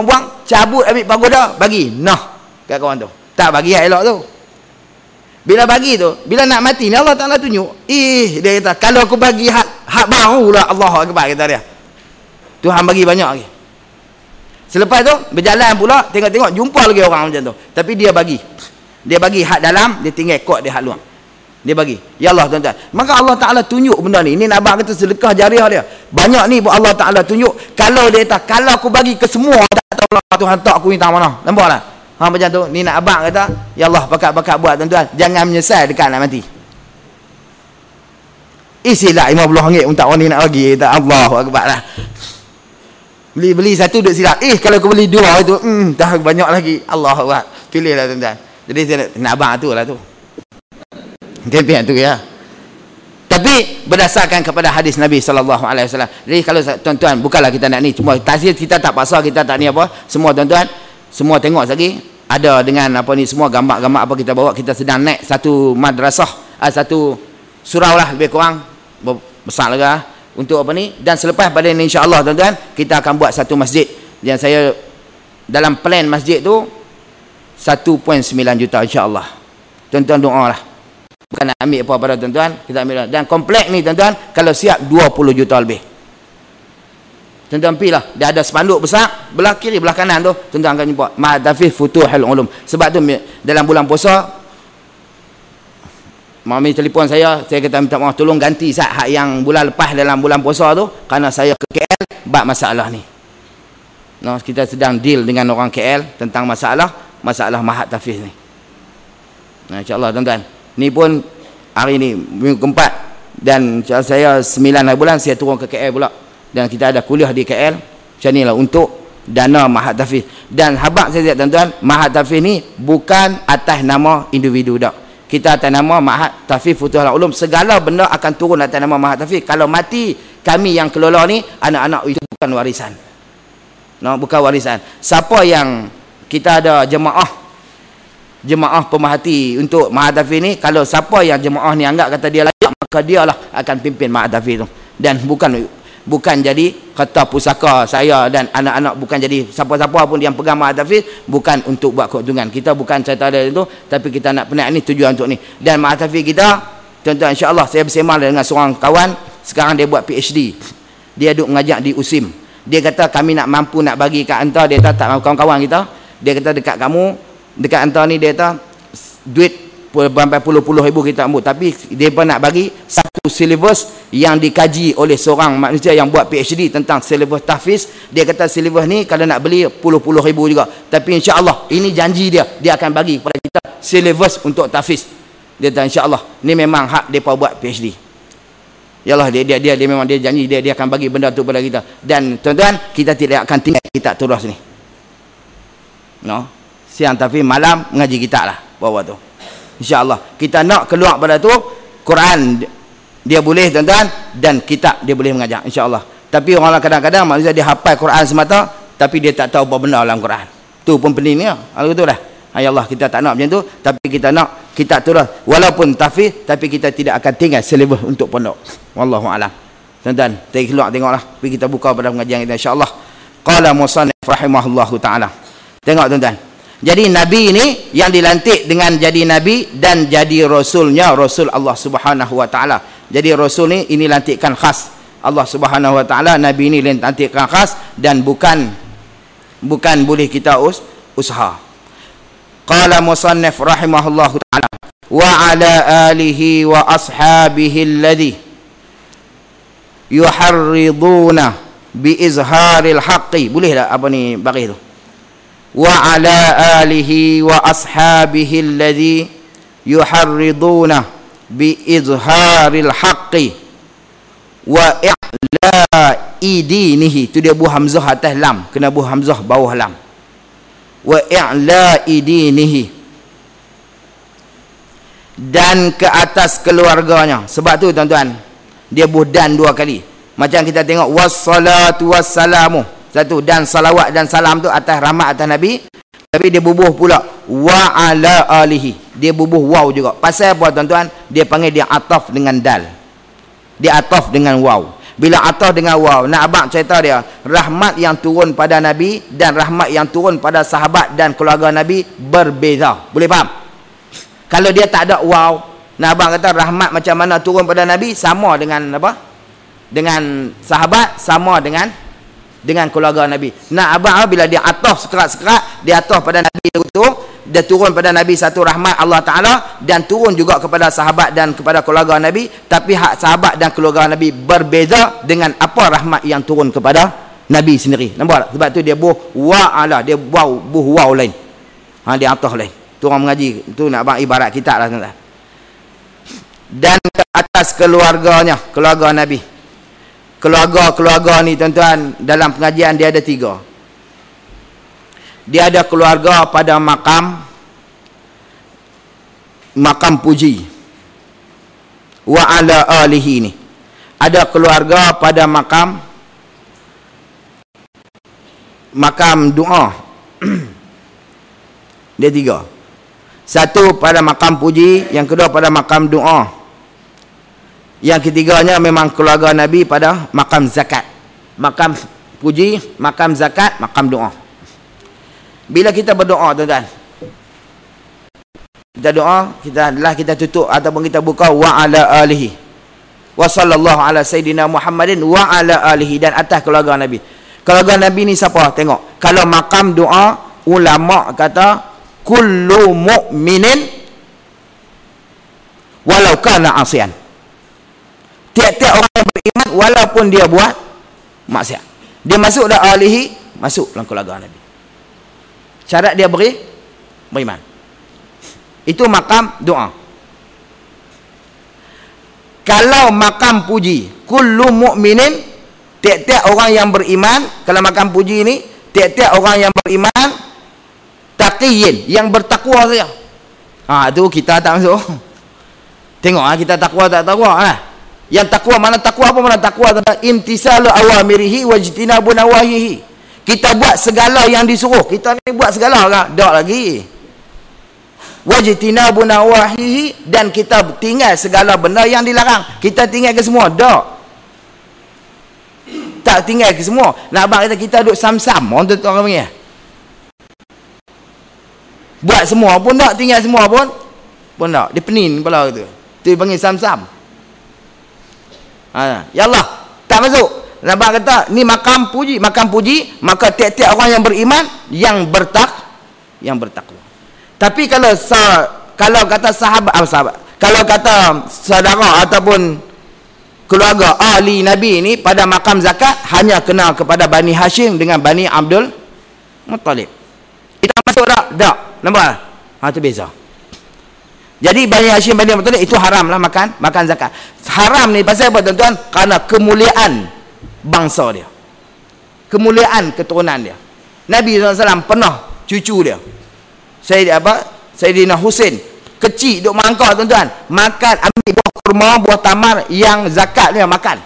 cabut ambil pagoda, bagi nah kat kawan tu. Tak bagi hak elok tu. Bila bagi tu, bila nak mati ni Allah Ta'ala tunjuk, dia kata kalau aku bagi hak baru lah, Allahu Akbar, kata dia. Tuhan bagi banyak lagi. Selepas tu berjalan pula, tengok jumpa lagi orang macam tu, tapi dia bagi hak dalam, dia tinggal kot dia hak luar, dia bagi. Ya Allah tuan-tuan, maka Allah Ta'ala tunjuk benda ni. Ini nak abang kata sedekah jariah dia banyak ni, Allah Ta'ala tunjuk. Kalau dia kata kalau aku bagi ke semua, tak tahu lah Tuhan tak aku ni tak mana. Nampak tak? Macam tu. Ni nak abang kata, ya Allah bakat-bakat buat tuan-tuan, jangan menyesal dekat nak mati. Isilah RM50 untuk orang ni nak bagi, kata Allahu Akbar lah. Beli satu duk silap. Kalau aku beli 2 itu, dah banyak lagi. Allahu Akbar. Pilihlah tuan-tuan. Jadi saya nak abang tu lah tu. Kempen tu ya. Tapi berdasarkan kepada hadis Nabi SAW. Jadi kalau tuan-tuan, bukanlah kita nak ni, cuma tazkir, kita tak paksa, kita tak ni apa. Semua tuan-tuan, semua tengok lagi. Ada dengan apa ni, semua gambar-gambar apa kita bawa. Kita sedang naik satu madrasah, satu surau lah lebih kurang. Besar lah. Untuk apa ni, dan selepas pada ini insya-Allah tuan-tuan, kita akan buat satu masjid yang saya dalam plan masjid tu 1.9 juta insya-Allah. Tuan-tuan doalah. Bukan nak ambil apa pada tuan-tuan, kita ambil. Dan komplek ni tuan-tuan kalau siap 20 juta lebih. Tuan-tuan pergilah, dia ada spanduk besar belah kiri belah kanan tu, tuan-tuan akan jumpa Ma'adafih Futuhul Ulum. Sebab tu dalam bulan puasa Mami telefon saya kata minta maaf, tolong ganti hak yang bulan lepas dalam bulan puasa tu, kerana saya ke KL bab masalah ni. Kita sedang deal dengan orang KL tentang masalah Mahat Tafiz ni. InsyaAllah tuan-tuan. Ni pun hari ni minggu keempat, dan saya 9 bulan saya turun ke KL pula, dan kita ada kuliah di KL. Macam inilah untuk dana Mahat Tahfiz. Dan habaq saya lihat tuan-tuan, Mahat Tahfiz ni bukan atas nama individu dak. Kita atas nama Mahat Tahfiz Futuhul Ulum, segala benda akan turun atas nama Mahat Tahfiz. Kalau mati, kami yang kelola ni, anak-anak itu bukan warisan. No, bukan warisan. Siapa yang kita ada jemaah pemerhati untuk Mahat Tahfiz ni, kalau siapa yang jemaah ni anggap kata dia layak, maka dialah akan pimpin Mahat Tahfiz tu. Dan bukan jadi kata pusaka saya dan anak-anak, bukan jadi siapa-siapa pun yang pegang Mahat Tahfiz, bukan untuk buat keuntungan. Kita bukan cerita dari itu, tapi kita nak penat ni, tujuan untuk ni. Dan Mahat Tahfiz kita, tuan-tuan, insya-Allah saya bersama dengan seorang kawan, sekarang dia buat PhD. Dia duduk mengajar di USIM. Dia kata kami nak mampu nak bagi kat anta, dia tak kawan-kawan kita. Dia kata dekat kamu, dekat anta ni, dia kata duit sampai puluh-puluh ribu kita ambil, tapi dia pun nak bagi satu silibus yang dikaji oleh seorang manusia yang buat PhD tentang silibus tahfiz. Dia kata silibus ni kalau nak beli puluh-puluh ribu juga, tapi insya-Allah ini janji dia akan bagi kepada kita silibus untuk tahfiz. Dia kata insya-Allah ni memang hak depa buat PhD. Yalah, dia memang dia janji dia akan bagi benda tu kepada kita. Dan tuan-tuan, kita tidak akan tinggal kitab terus ni. No, siang tahfiz, malam mengaji kitab lah bawah tu. InsyaAllah kita nak keluar pada tu, Quran dia boleh tuan-tuan, dan kitab dia boleh mengajar insyaAllah. Tapi orang kadang-kadang manusia dia hafal Quran semata, tapi dia tak tahu apa benda dalam Quran. Tu pun penting ni lah. Betul dah. Ya Allah, kita tak nak macam tu, tapi kita nak kitab terus walaupun tahfiz, tapi kita tidak akan tinggal silibus untuk pondok. Wallahu a'lam. Tuan-tuan, kita keluar tengoklah, pergi kita buka pada pengajian kita insyaAllah. Qala musannif rahimahullahu ta'ala. Tengok tuan-tuan, jadi Nabi ini yang dilantik dengan jadi Nabi dan jadi Rasulnya, Rasul Allah Subhanahu Wa Ta'ala. Jadi Rasul ini lantikan khas Allah Subhanahu Wa Ta'ala. Nabi ini lantikan khas, dan bukan boleh kita usaha. Qala musannif rahimahullahu ta'ala, wa ala alihi wa ashabihi alladhi yuharriduna bi izharil haqqi. Boleh tak apa ni baris tu? Wa ala alihi wa ashabihi alladhi yuharriduna bi izharil haqqi wa i'la'i dinihi. Tu dia buah hamzah atas lam, kena buah hamzah bawah lam. Wa i'la'i dinihi, dan ke atas keluarganya. Sebab tu tuan-tuan, dia buah dan dua kali. Macam kita tengok wassalatu wassalamu, satu, dan salawat dan salam tu atas rahmat atas Nabi, tapi dia bubuh pula wa ala alihi, dia bubuh waw juga. Pasal apa tuan-tuan? Dia panggil dia ataf dengan dal, dia ataf dengan waw. Bila ataf dengan waw, nak abang cerita dia, rahmat yang turun pada Nabi dan rahmat yang turun pada sahabat dan keluarga Nabi berbeza. Boleh faham? Kalau dia tak ada waw, nak abang kata rahmat macam mana turun pada Nabi, sama dengan apa? Dengan sahabat, sama dengan keluarga Nabi. Nak abang bila dia ataf sekerat-sekerat, dia ataf pada Nabi itu, dia turun pada Nabi satu rahmat Allah Ta'ala, dan turun juga kepada sahabat dan kepada keluarga Nabi, tapi hak sahabat dan keluarga Nabi berbeza dengan apa rahmat yang turun kepada Nabi sendiri. Nampak tak? Sebab tu dia buh wa'ala, dia buh waw lain, dia ataf lain. Tu orang mengaji, tu nak abang ibarat kitab lah tuan-tuan. Dan ke atas keluarganya, keluarga Nabi. Keluarga ni tuan-tuan, dalam pengajian dia ada 3. Dia ada keluarga pada makam puji, wa ala alihi ni. Ada keluarga pada makam doa. Dia 3. Satu pada makam puji, yang kedua pada makam doa, yang ketiganya memang keluarga Nabi pada makam zakat. Makam puji, makam zakat, makam doa. Bila kita berdoa tuan-tuan, kita doa, kita tutup ataupun kita buka wa ala alihi wa sallallahu ala sayyidina Muhammadin wa ala alihi, dan atas keluarga Nabi. Keluarga Nabi ni siapa? Tengok, kalau makam doa, ulama kata kullu mu'minin walau kana asian. Tiap-tiap orang yang beriman walaupun dia buat maksiat, dia masuk dah alihi, masuk dalam keluarga Nabi. Syarat dia beriman. Itu makam doa. Kalau makam puji, kullu mu'minin, tiap-tiap orang yang beriman, kalau makan puji ni, tiap-tiap orang yang beriman taqiyin, yang bertakwa saja. Tu kita tak masuk. Tengok kita takwa tak takwa Yang takwa mana takwa apa, mana takwa tentang imtisalu awamirihi wajtinabu nawahihi. Kita buat segala yang disuruh. Kita ni buat segala kan? Tak lagi. Wajtinabu nawahihi, dan kita tinggal segala benda yang dilarang. Kita tinggal ke semua? Tak tinggal ke semua. Nak abang kita duduk sam-sam. Orang tu orang panggil. Buat semua pun tak, tinggal semua pun tak. Dia pening kepala tu. Tu panggil sam-sam. Ya Allah, tak masuk. Abang kata ni makan puji, maka tiap-tiap orang yang beriman yang bertakwa. Tapi kalau kata sahabat, kalau kata saudara ataupun keluarga ahli Nabi ni pada makam zakat hanya kena kepada Bani Hashim dengan Bani Abdul Muttalib. Kita masuk tak? Nampak? Itu beza. Jadi Bani Hashim, Bani Abdul Muttalib itu haram lah makan zakat. Haram ni pasal apa tuan-tuan? Kerana kemuliaan bangsa dia. Kemuliaan keturunan dia. Nabi SAW pernah cucu dia. Sayyidina Husain kecil duk mangkak tuan-tuan, ambil buah kurma, buah tamar yang zakat dia makan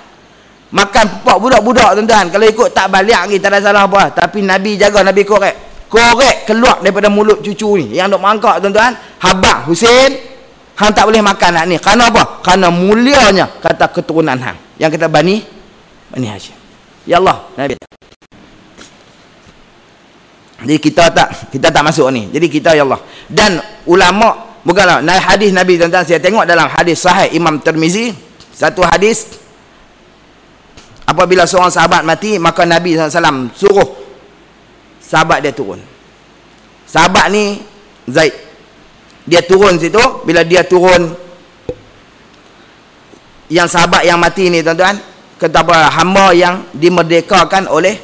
pupuk budak-budak tuan-tuan. Kalau ikut tak balik lagi, tak ada salah apa, tapi Nabi jaga, Nabi korek keluar daripada mulut cucu ni yang duk mangkak tuan-tuan. Habaq Husain, hang tak boleh makan nak ni. Kerana apa? Kerana mulianya kata keturunan hang yang kata Bani Hashim. Ya Allah, Nabi. Jadi kita tak masuk ni. Jadi kita ya Allah. Dan ulama, bukanlah hadis Nabi tuan-tuan, saya tengok dalam hadis sahih Imam Tirmizi, satu hadis, apabila seorang sahabat mati, maka Nabi SAW suruh sahabat dia turun. Sahabat ni Zaid, dia turun situ. Bila dia turun, yang sahabat yang mati ni tuan-tuan, kata hamba yang dimerdekakan oleh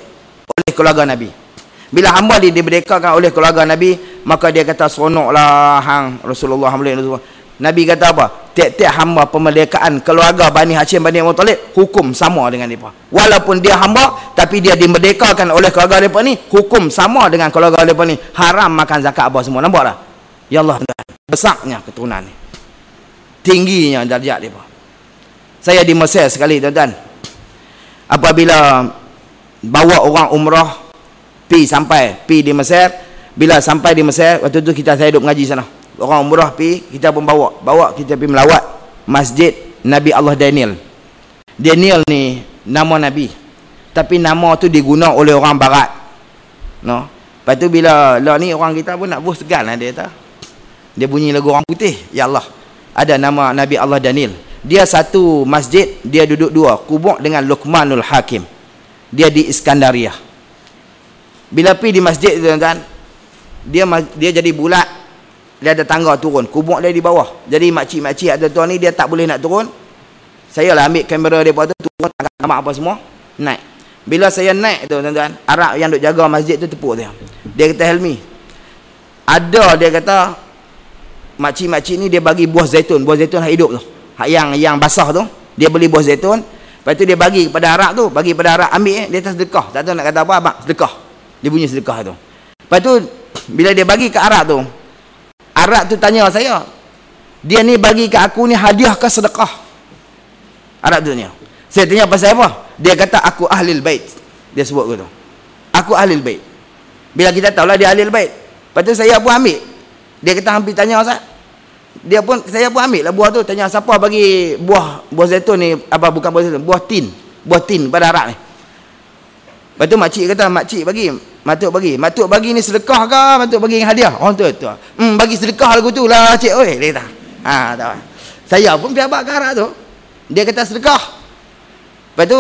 keluarga Nabi. Bila hamba dimerdekakan oleh keluarga Nabi, maka dia kata seronoklah hang Rasulullah. Nabi kata apa? Tiap-tiap hamba pemerdekaan keluarga Bani Hashim, Bani Muttalib, hukum sama dengan mereka. Walaupun dia hamba, tapi dia dimerdekakan oleh keluarga mereka ni, hukum sama dengan keluarga mereka ni. Haram makan zakat apa semua. Nampak tak? Ya Allah, besarnya keturunan ni, tingginya darjat mereka. Saya di Mesir sekali tuan-tuan, apabila bawa orang umrah pergi di Mesir. Bila sampai di Mesir, waktu tu saya duduk mengaji sana. Orang umrah kita pun bawa kita pergi melawat masjid Nabi Allah Daniel. Daniel ni nama Nabi, tapi nama tu diguna oleh orang barat. Lepas tu bila ni orang kita pun nak buh segan lah, dia bunyi lagu orang putih. Ya Allah, ada nama Nabi Allah Daniel. Dia satu masjid, dia duduk dua, kubur dengan Luqmanul Hakim. Dia di Iskandaria. Bila pergi di masjid tuan-tuan, dia jadi bulat, dia ada tangga turun, kubur dia di bawah. Jadi makcik-makcik atau tuan ni dia tak boleh nak turun. Saya lah ambil kamera dia tu, turun angkat kamar apa semua, naik. Bila saya naik tu tuan-tuan, Arab yang duk jaga masjid tu tepuk dia. Dia kata, Helmi, ada, dia kata makcik-makcik ni dia bagi buah zaitun yang hidup tu, yang basah tu, dia beli buah zaitun. Lepas tu dia bagi kepada Arab tu, ambil dia tak sedekah. Tak tahu nak kata apa, abang sedekah. Dia bunyi sedekah tu. Lepas tu bila dia bagi ke Arab tu tanya saya, dia ni bagi ke aku ni hadiah ke sedekah? Arab tu tanya. Saya tanya pasal apa? Dia kata aku ahlil bait. Dia sebut gitu. Aku ahlil bait. Bila kita tahulah dia ahlil bait. Lepas tu saya pun ambil. Dia kata hampir tanya Ustaz. Saya pun ambil lah buah tu, tanya siapa bagi buah zaitun ni, apa bukan buah zaitun, buah tin pada Arab ni. Lepas tu makcik kata, matuk bagi ni sedekah ke, matuk bagi hadiah? Orang tu bagi sedekah lagu tu lah cik, oi. Dia kata, tahu. Saya pun piabak ke Arab tu, dia kata sedekah. Lepas tu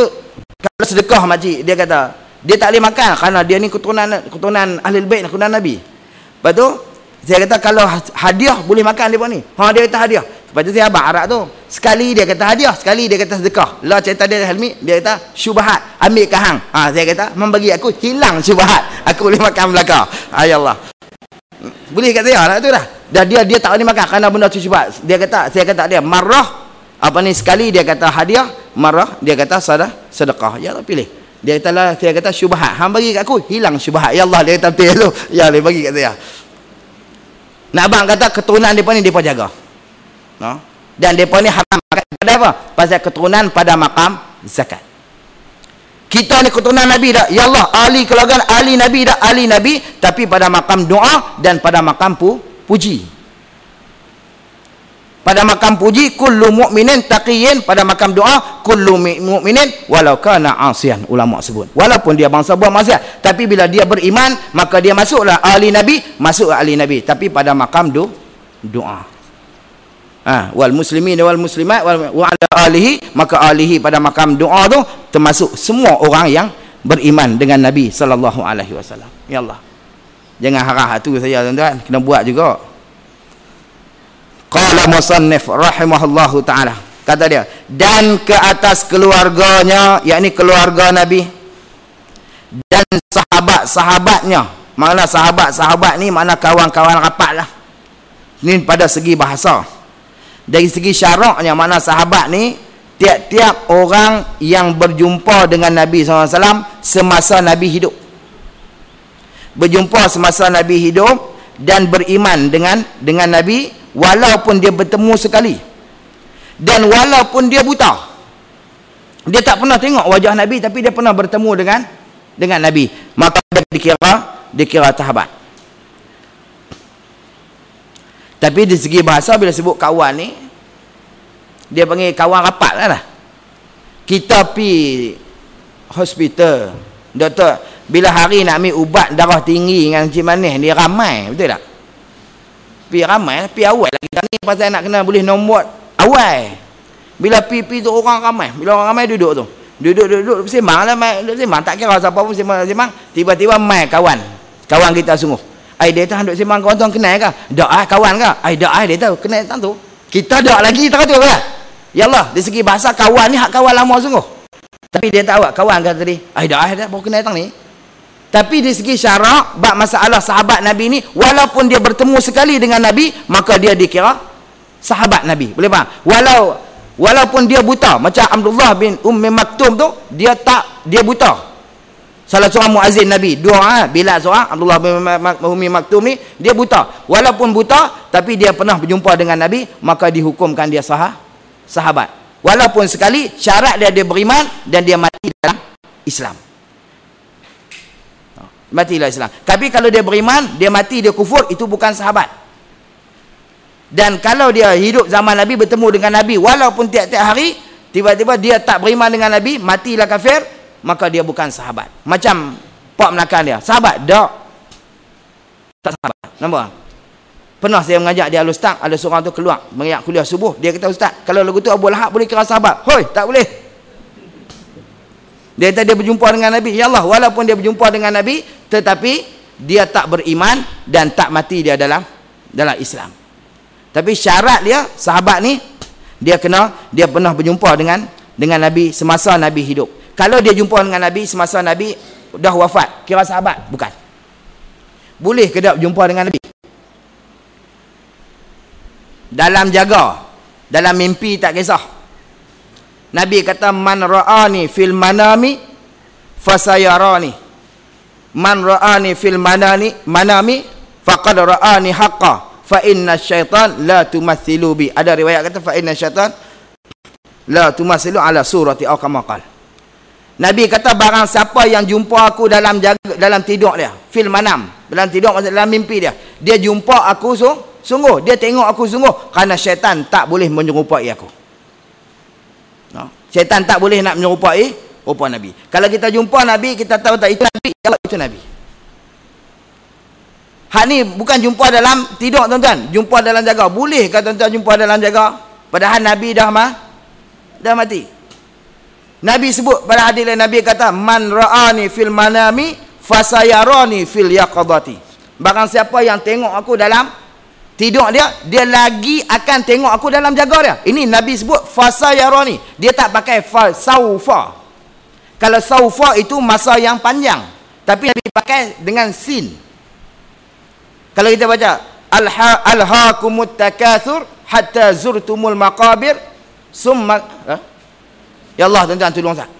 kalau sedekah makcik, dia kata dia tak boleh makan kerana dia ni keturunan Ahlul Bait, keturunan Nabi. Lepas tu saya kata kalau hadiah boleh makan dia ni. Dia kata hadiah. Lepas tu saya abang Arab tu, sekali dia kata hadiah, sekali dia kata sedekah. Lah cerita dia Helmi, dia kata syubhat, ambil ke hang. Saya kata membagi aku hilang syubhat, aku boleh makan belaka. Ya Allah, boleh kata ya lah tu dah. Dan dia tak boleh makan kerana benda tu syubhat. Saya kata dia marah, sekali dia kata hadiah, marah dia kata sedekah. Ya Allah, pilih. Dia kata lah, saya kata syubhat. Hang bagi kat aku, hilang syubhat. Ya Allah, dia kata betul tu. Ya, dia bagi kat saya. Nak abang kata keturunan depa ni depa jaga. No? Dan depa ni haram pada apa? Pasal keturunan pada makam zakat. Kita ni keturunan Nabi dah. Ya Allah, ahli keluarga ahli Nabi dah, ahli Nabi, tapi pada makam doa dan pada makam puji. Pada makam puji, kullu mu'minin taqiyyin, pada makam doa, kullu mu'minin walau kana asiyan, ulama sebut. Walaupun dia bangsa buat maksiat, tapi bila dia beriman, maka dia masuklah ahli Nabi, masuk ahli Nabi, tapi pada makam doa. Wal muslimin wal muslimat wa ala alihi, maka alihi pada makam doa tu termasuk semua orang yang beriman dengan Nabi sallallahu alaihi wasallam. Ya Allah. Jangan harah tu saya tuan-tuan, kena buat juga. Qala musannif rahimahullahu taala, kata dia, dan ke atas keluarganya, yakni keluarga Nabi dan sahabat-sahabatnya. Mana sahabat-sahabat ni makna kawan-kawan rapat lah. Ini pada segi bahasa. Dari segi syaraknya, makna sahabat ni tiap-tiap orang yang berjumpa dengan Nabi SAW semasa Nabi hidup. Berjumpa semasa Nabi hidup dan beriman dengan Nabi walaupun dia bertemu sekali. Dan walaupun dia buta. Dia tak pernah tengok wajah Nabi, tapi dia pernah bertemu dengan Nabi. Maka dia dikira sahabat. Tapi di segi bahasa bila sebut kawan ni, dia panggil kawan rapat lah. Kita pi hospital, doktor, bila hari nak ambil ubat darah tinggi dengan Encik Manis, dia ramai, betul tak? Pi ramai, pi awal lah kita ni, pasal nak kena boleh nombor awal. Bila pi tu orang ramai, bila orang ramai duduk tu, duduk bersembang lah, bersembang, tak kira siapa pun sembang, tiba-tiba mai kawan kita sungguh. Dia tahu duk sembang, kawan tuan kenal ke? Dak kawan ke? Dak dia tahu kenal tak tu. Kita dak lagi tak tahu ke? Ya Allah, dari segi bahasa kawan ni hak kawan lama sungguh. Tapi dia tahu kawan kata tadi. Dak baru kenal tang ni. Tapi dari segi syarak, bab masalah sahabat Nabi ni, walaupun dia bertemu sekali dengan Nabi, maka dia dikira sahabat Nabi. Boleh faham? Walaupun dia buta, macam Abdullah bin Maktum tu, dia buta. Salah seorang muazzin Nabi, Bilal seorang, Abdullah bin Maktum ni, dia buta. Walaupun buta, tapi dia pernah berjumpa dengan Nabi, maka dihukumkan dia sahabat. Walaupun sekali, syarat dia beriman dan dia mati dalam Islam. Mati dalam Islam. Tapi kalau dia beriman, dia mati, dia kufur, itu bukan sahabat. Dan kalau dia hidup zaman Nabi, bertemu dengan Nabi, walaupun tiap-tiap hari, tiba-tiba dia tak beriman dengan Nabi, matilah kafir, maka dia bukan sahabat. Macam Pak Melaka dia, sahabat tak sahabat. Nampak? Pernah saya mengajak dia Al-Ustaz, ada seorang tu keluar mengajar kuliah subuh, dia kata, Ustaz, kalau lagu tu Abu Lahab boleh kira sahabat? Hoi, tak boleh. Dia kata dia berjumpa dengan Nabi. Ya Allah, walaupun dia berjumpa dengan Nabi, tetapi dia tak beriman dan tak mati dia dalam Islam. Tapi syarat dia sahabat ni, dia pernah berjumpa dengan Nabi semasa Nabi hidup. Kalau dia jumpa dengan Nabi semasa Nabi dah wafat, kira sahabat? Bukan. Boleh ke tak berjumpa dengan Nabi? Dalam jaga, dalam mimpi tak kisah. Nabi kata, man ra'ani fil manami fasayarani. Man ra'ani fil manami faqad ra'ani haqqa fa inna syaitan la tumathilu bi. Ada riwayat kata fa inna syaitan la tumathilu ala surati aw kama qala. Nabi kata, barang siapa yang jumpa aku dalam tidur dia, fil manam, dalam tidur maksud dalam mimpi dia jumpa aku sungguh, dia tengok aku sungguh, kerana syaitan tak boleh menyerupai aku. Syaitan tak boleh nak menyerupai rupa Nabi. Kalau kita jumpa Nabi, kita tahu tak itu Nabi, kalau itu Nabi. Hak ni bukan jumpa dalam tidur tuan-tuan, jumpa dalam jaga. Boleh ke tuan-tuan jumpa dalam jaga? Padahal Nabi dah mati. Nabi sebut pada hadis lain, Nabi kata, man ra'ani fil manami fasayarani fil yaqadati. Barang siapa yang tengok aku dalam tidur dia lagi akan tengok aku dalam jaga dia. Ini Nabi sebut fasayarani. Dia tak pakai saufa. Kalau saufa itu masa yang panjang, tapi Nabi pakai dengan sin. Kalau kita baca alhaakumut takatsur hatta zurtumul maqabir summa Ya Allah, tuan-tuan tolong saya.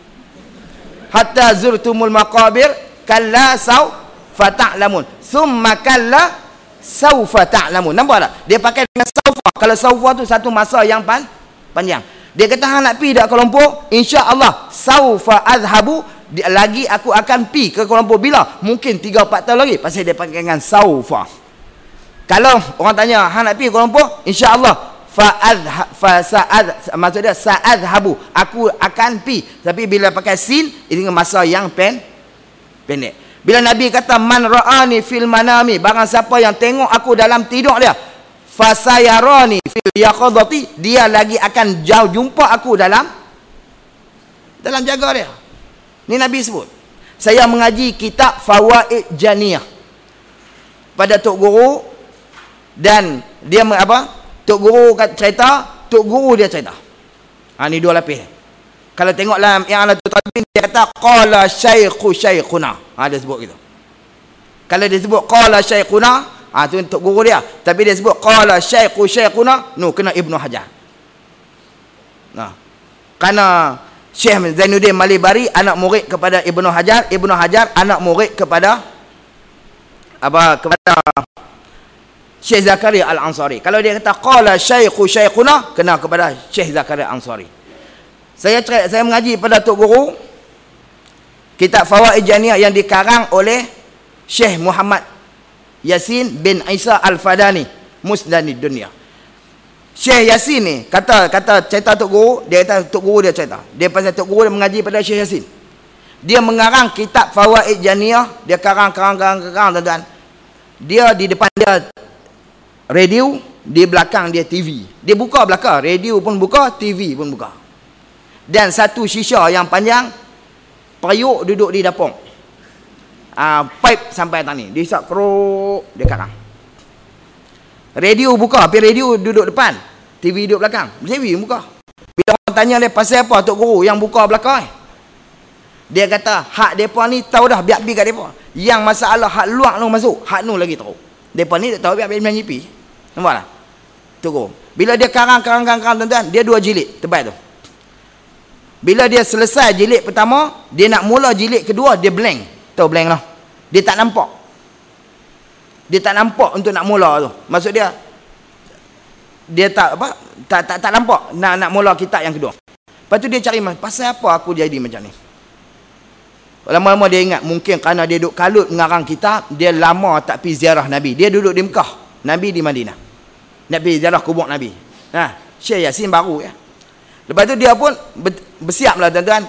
hatta zurtumul maqabir kalla sawfa ta'lamun thumma kalla sawfa ta'lamun. Nampak tak? Dia pakai dengan sawfa. Kalau sawfa tu satu masa yang panjang. Dia kata hang nak pi dak Kuala Lumpur, insya-Allah sawfa azhabu, lagi aku akan pi ke Kuala Lumpur bila? Mungkin 3-4 tahun lagi. Pasal dia pakai dengan sawfa. Kalau orang tanya hang nak pi Kuala Lumpur, insya-Allah maksudnya sa'adhabu, aku akan pi. Tapi bila pakai sin, ini masa yang pendek. Bila Nabi kata man ra'ani fil manami, barang siapa yang tengok aku dalam tidur dia, fasayarani fil yaqadati, dia lagi akan jauh jumpa aku dalam jaga dia. Ni Nabi sebut. Saya mengaji kitab Fawaid Janiyah pada Tok Guru, dan dia apa? Tok Guru cerita, Tok Guru dia cerita. Ni dua lapis. Kalau tengok dalam yang ala Tutabin, dia kata qala syekhuna. Dia sebut gitu. Kalau dia sebut qala syekhuna, tu Tok Guru dia. Tapi dia sebut qala syekhuna, kena Ibnu Hajar. Kerana Syekh Zainuddin Malibari anak murid kepada Ibnu Hajar, Ibnu Hajar anak murid kepada kepada Syekh Zakaria Al-Ansari. Kalau dia kata qala syekhuna, kena kepada Syekh Zakaria Al-Ansari. Saya mengaji pada Tok Guru kitab Fawaid Janiyah yang dikarang oleh Syekh Muhammad Yasin bin Isa Al-Fadani, Musnadid Dunya. Syekh Yasin ni kata cerita Tok Guru, dia kata Tok Guru dia cerita. Dia pasal Tok Guru dia mengaji pada Syekh Yasin. Dia mengarang kitab Fawaid Janiyah, dia karang tuan-tuan. Dia di depan dia radio, di belakang dia TV. Dia buka belakang, radio pun buka, TV pun buka. Dan satu shisha yang panjang, periuk duduk di dapur. Pipe sampai atas ni. Dia isap keruk, dia karang. Radio buka, tapi radio duduk depan, TV duduk belakang. TV buka. Bila orang tanya dia pasal apa Tok Guru yang buka belakang, dia kata hak depa ni tahu dah, biar kat depa. Yang masalah hak luar tu masuk, hak nu lagi tahu. Depa ni tak tahu, biar menyipi. Nampak tak? Tunggu. Bila dia karang tuan-tuan, dia 2 jilid tebal tu. Bila dia selesai jilid pertama, dia nak mula jilid kedua, dia blank. Tahu blank lah. Dia tak nampak. Dia tak nampak untuk nak mula tu. Maksud dia tak nampak nak mula kitab yang kedua. Lepas tu dia cari pasal apa aku jadi macam ni. Lama-lama dia ingat mungkin kerana dia duduk kalut mengarang kitab, dia lama tak pergi ziarah Nabi. Dia duduk di Mekah, Nabi di Madinah. Nak pergi ziarah kubur Nabi. Syekh Yasin baru ya. Lepas tu dia pun bersiap lah tuan-tuan.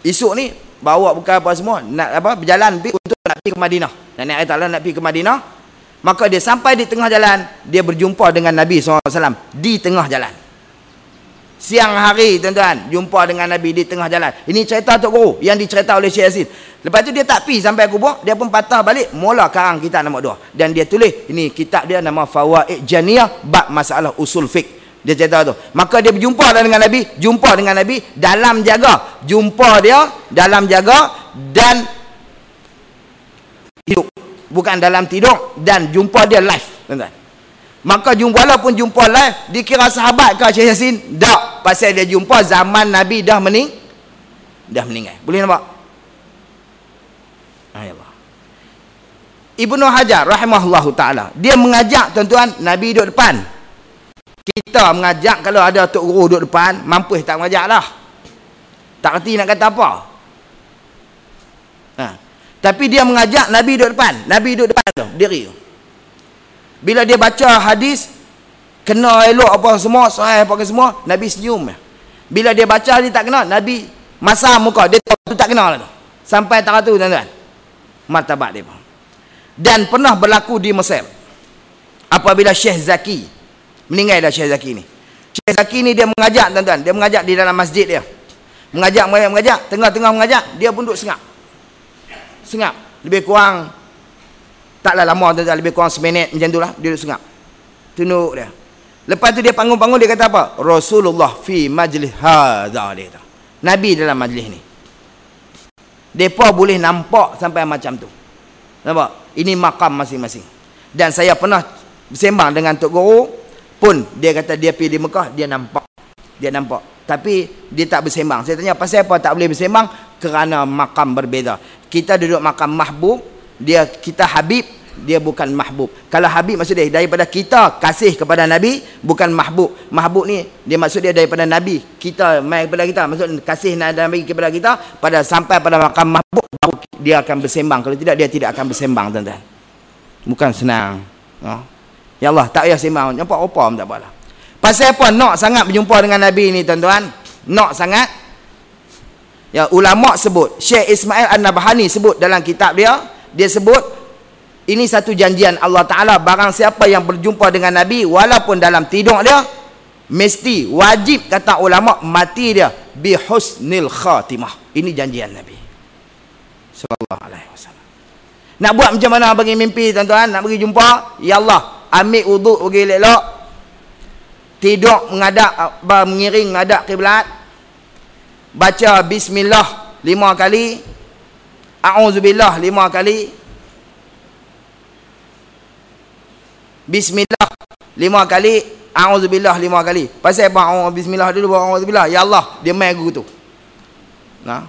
Esok ni bawa bukan apa semua, nak berjalan untuk nak pergi ke Madinah. Dan nak kata nak pergi ke Madinah, maka dia sampai di tengah jalan, dia berjumpa dengan Nabi SAW di tengah jalan. Siang hari tuan-tuan, jumpa dengan Nabi di tengah jalan. Ini cerita Tok Guru yang dicerita oleh Syekh Yasin. Lepas tu dia tak pergi sampai kubur, dia pun patah balik, mula karang kitab nombor 2. Dan dia tulis, ini kitab dia nama Fawaid Janiyah bab masalah usul fiqh. Dia cerita tu. Maka dia berjumpa dengan Nabi, dalam jaga. Jumpa dia dalam jaga dan hidup. Bukan dalam tidur, dan jumpa dia live, tuan-tuan. Maka walaupun jumpa live, dikira sahabat ke Syekh Yasin? Tak. Pasal dia jumpa zaman Nabi dah meninggal. Boleh nampak? Allah. Ibnu Hajar rahimahullahu ta'ala, dia mengajak tuan-tuan, Nabi duduk depan. Kita mengajak, kalau ada Tok Guru duduk depan, mampus tak mengajak lah. Tak kerti nak kata apa. Tapi dia mengajak Nabi duduk depan. Nabi duduk depan tu, diri. Bila dia baca hadis, kena elok apa semua, sahih apa semua, Nabi senyum. Bila dia baca dia tak kena, Nabi masam muka, dia tahu tu tak kena lah tu. Sampai tak tu tuan-tuan. Martabat dia pun. Dan pernah berlaku di Mesir. Apabila Syekh Zaki meninggal dah, Syekh Zaki ni. Syekh Zaki ni dia mengajak tuan-tuan, dia mengajak di dalam masjid dia. Mengajak, tengah-tengah mengajak, dia pun duduk sengap. Lebih kurang taklah lama tuan-tuan, lebih kurang seminit macam tu lah, dia duduk sengap. Tunduk dia. Lepas tu dia bangun-bangun, dia kata apa? Rasulullah fi majlis hadza, dia kata. Nabi dalam majlis ni. Depa boleh nampak sampai macam tu. Nampak? Ini makam masing-masing. Dan saya pernah bersembang dengan Tok Guru pun, dia kata dia pergi di Mekah, dia nampak. Tapi dia tak bersembang. Saya tanya pasal apa tak boleh bersembang? kerana makam berbeza. Kita duduk makam mahbub, kita habib, dia bukan mahbub. Kalau habib maksud dia daripada kita kasih kepada Nabi, bukan mahbub. Mahbub ni dia maksud dia daripada Nabi, kita mai kepada kita, maksud kasih Nabi kepada kita, pada sampai pada makam mahbub baru dia akan bersembang. Kalau tidak, dia tidak akan bersembang, tuan-tuan. Bukan senang. Ya Allah, tak payah sembang, nampak apa pun tak apalah. Pasal apa nak sangat berjumpa dengan Nabi ni, tuan-tuan? Nak sangat. Ya, ulama sebut, Syekh Ismail An-Nabhani sebut dalam kitab dia sebut ini satu janjian Allah Ta'ala, barang siapa yang berjumpa dengan Nabi walaupun dalam tidur dia, mesti wajib, kata ulama, mati dia bihusnil khatimah. Ini janjian Nabi sallallahu alaihi wasallam. Nak buat macam mana bagi mimpi, tuan-tuan? Nak pergi jumpa, ya Allah, ambil wuduk pergi elok, tidur mengiring menghadap kiblat, baca bismillah 5 kali, a'udzubillah 5 kali, bismillah 5 kali, a'udzubillah 5 kali. Pasal apa bismillah dulu baru a'udzubillah? Ya Allah, dia main guru tu. Nah,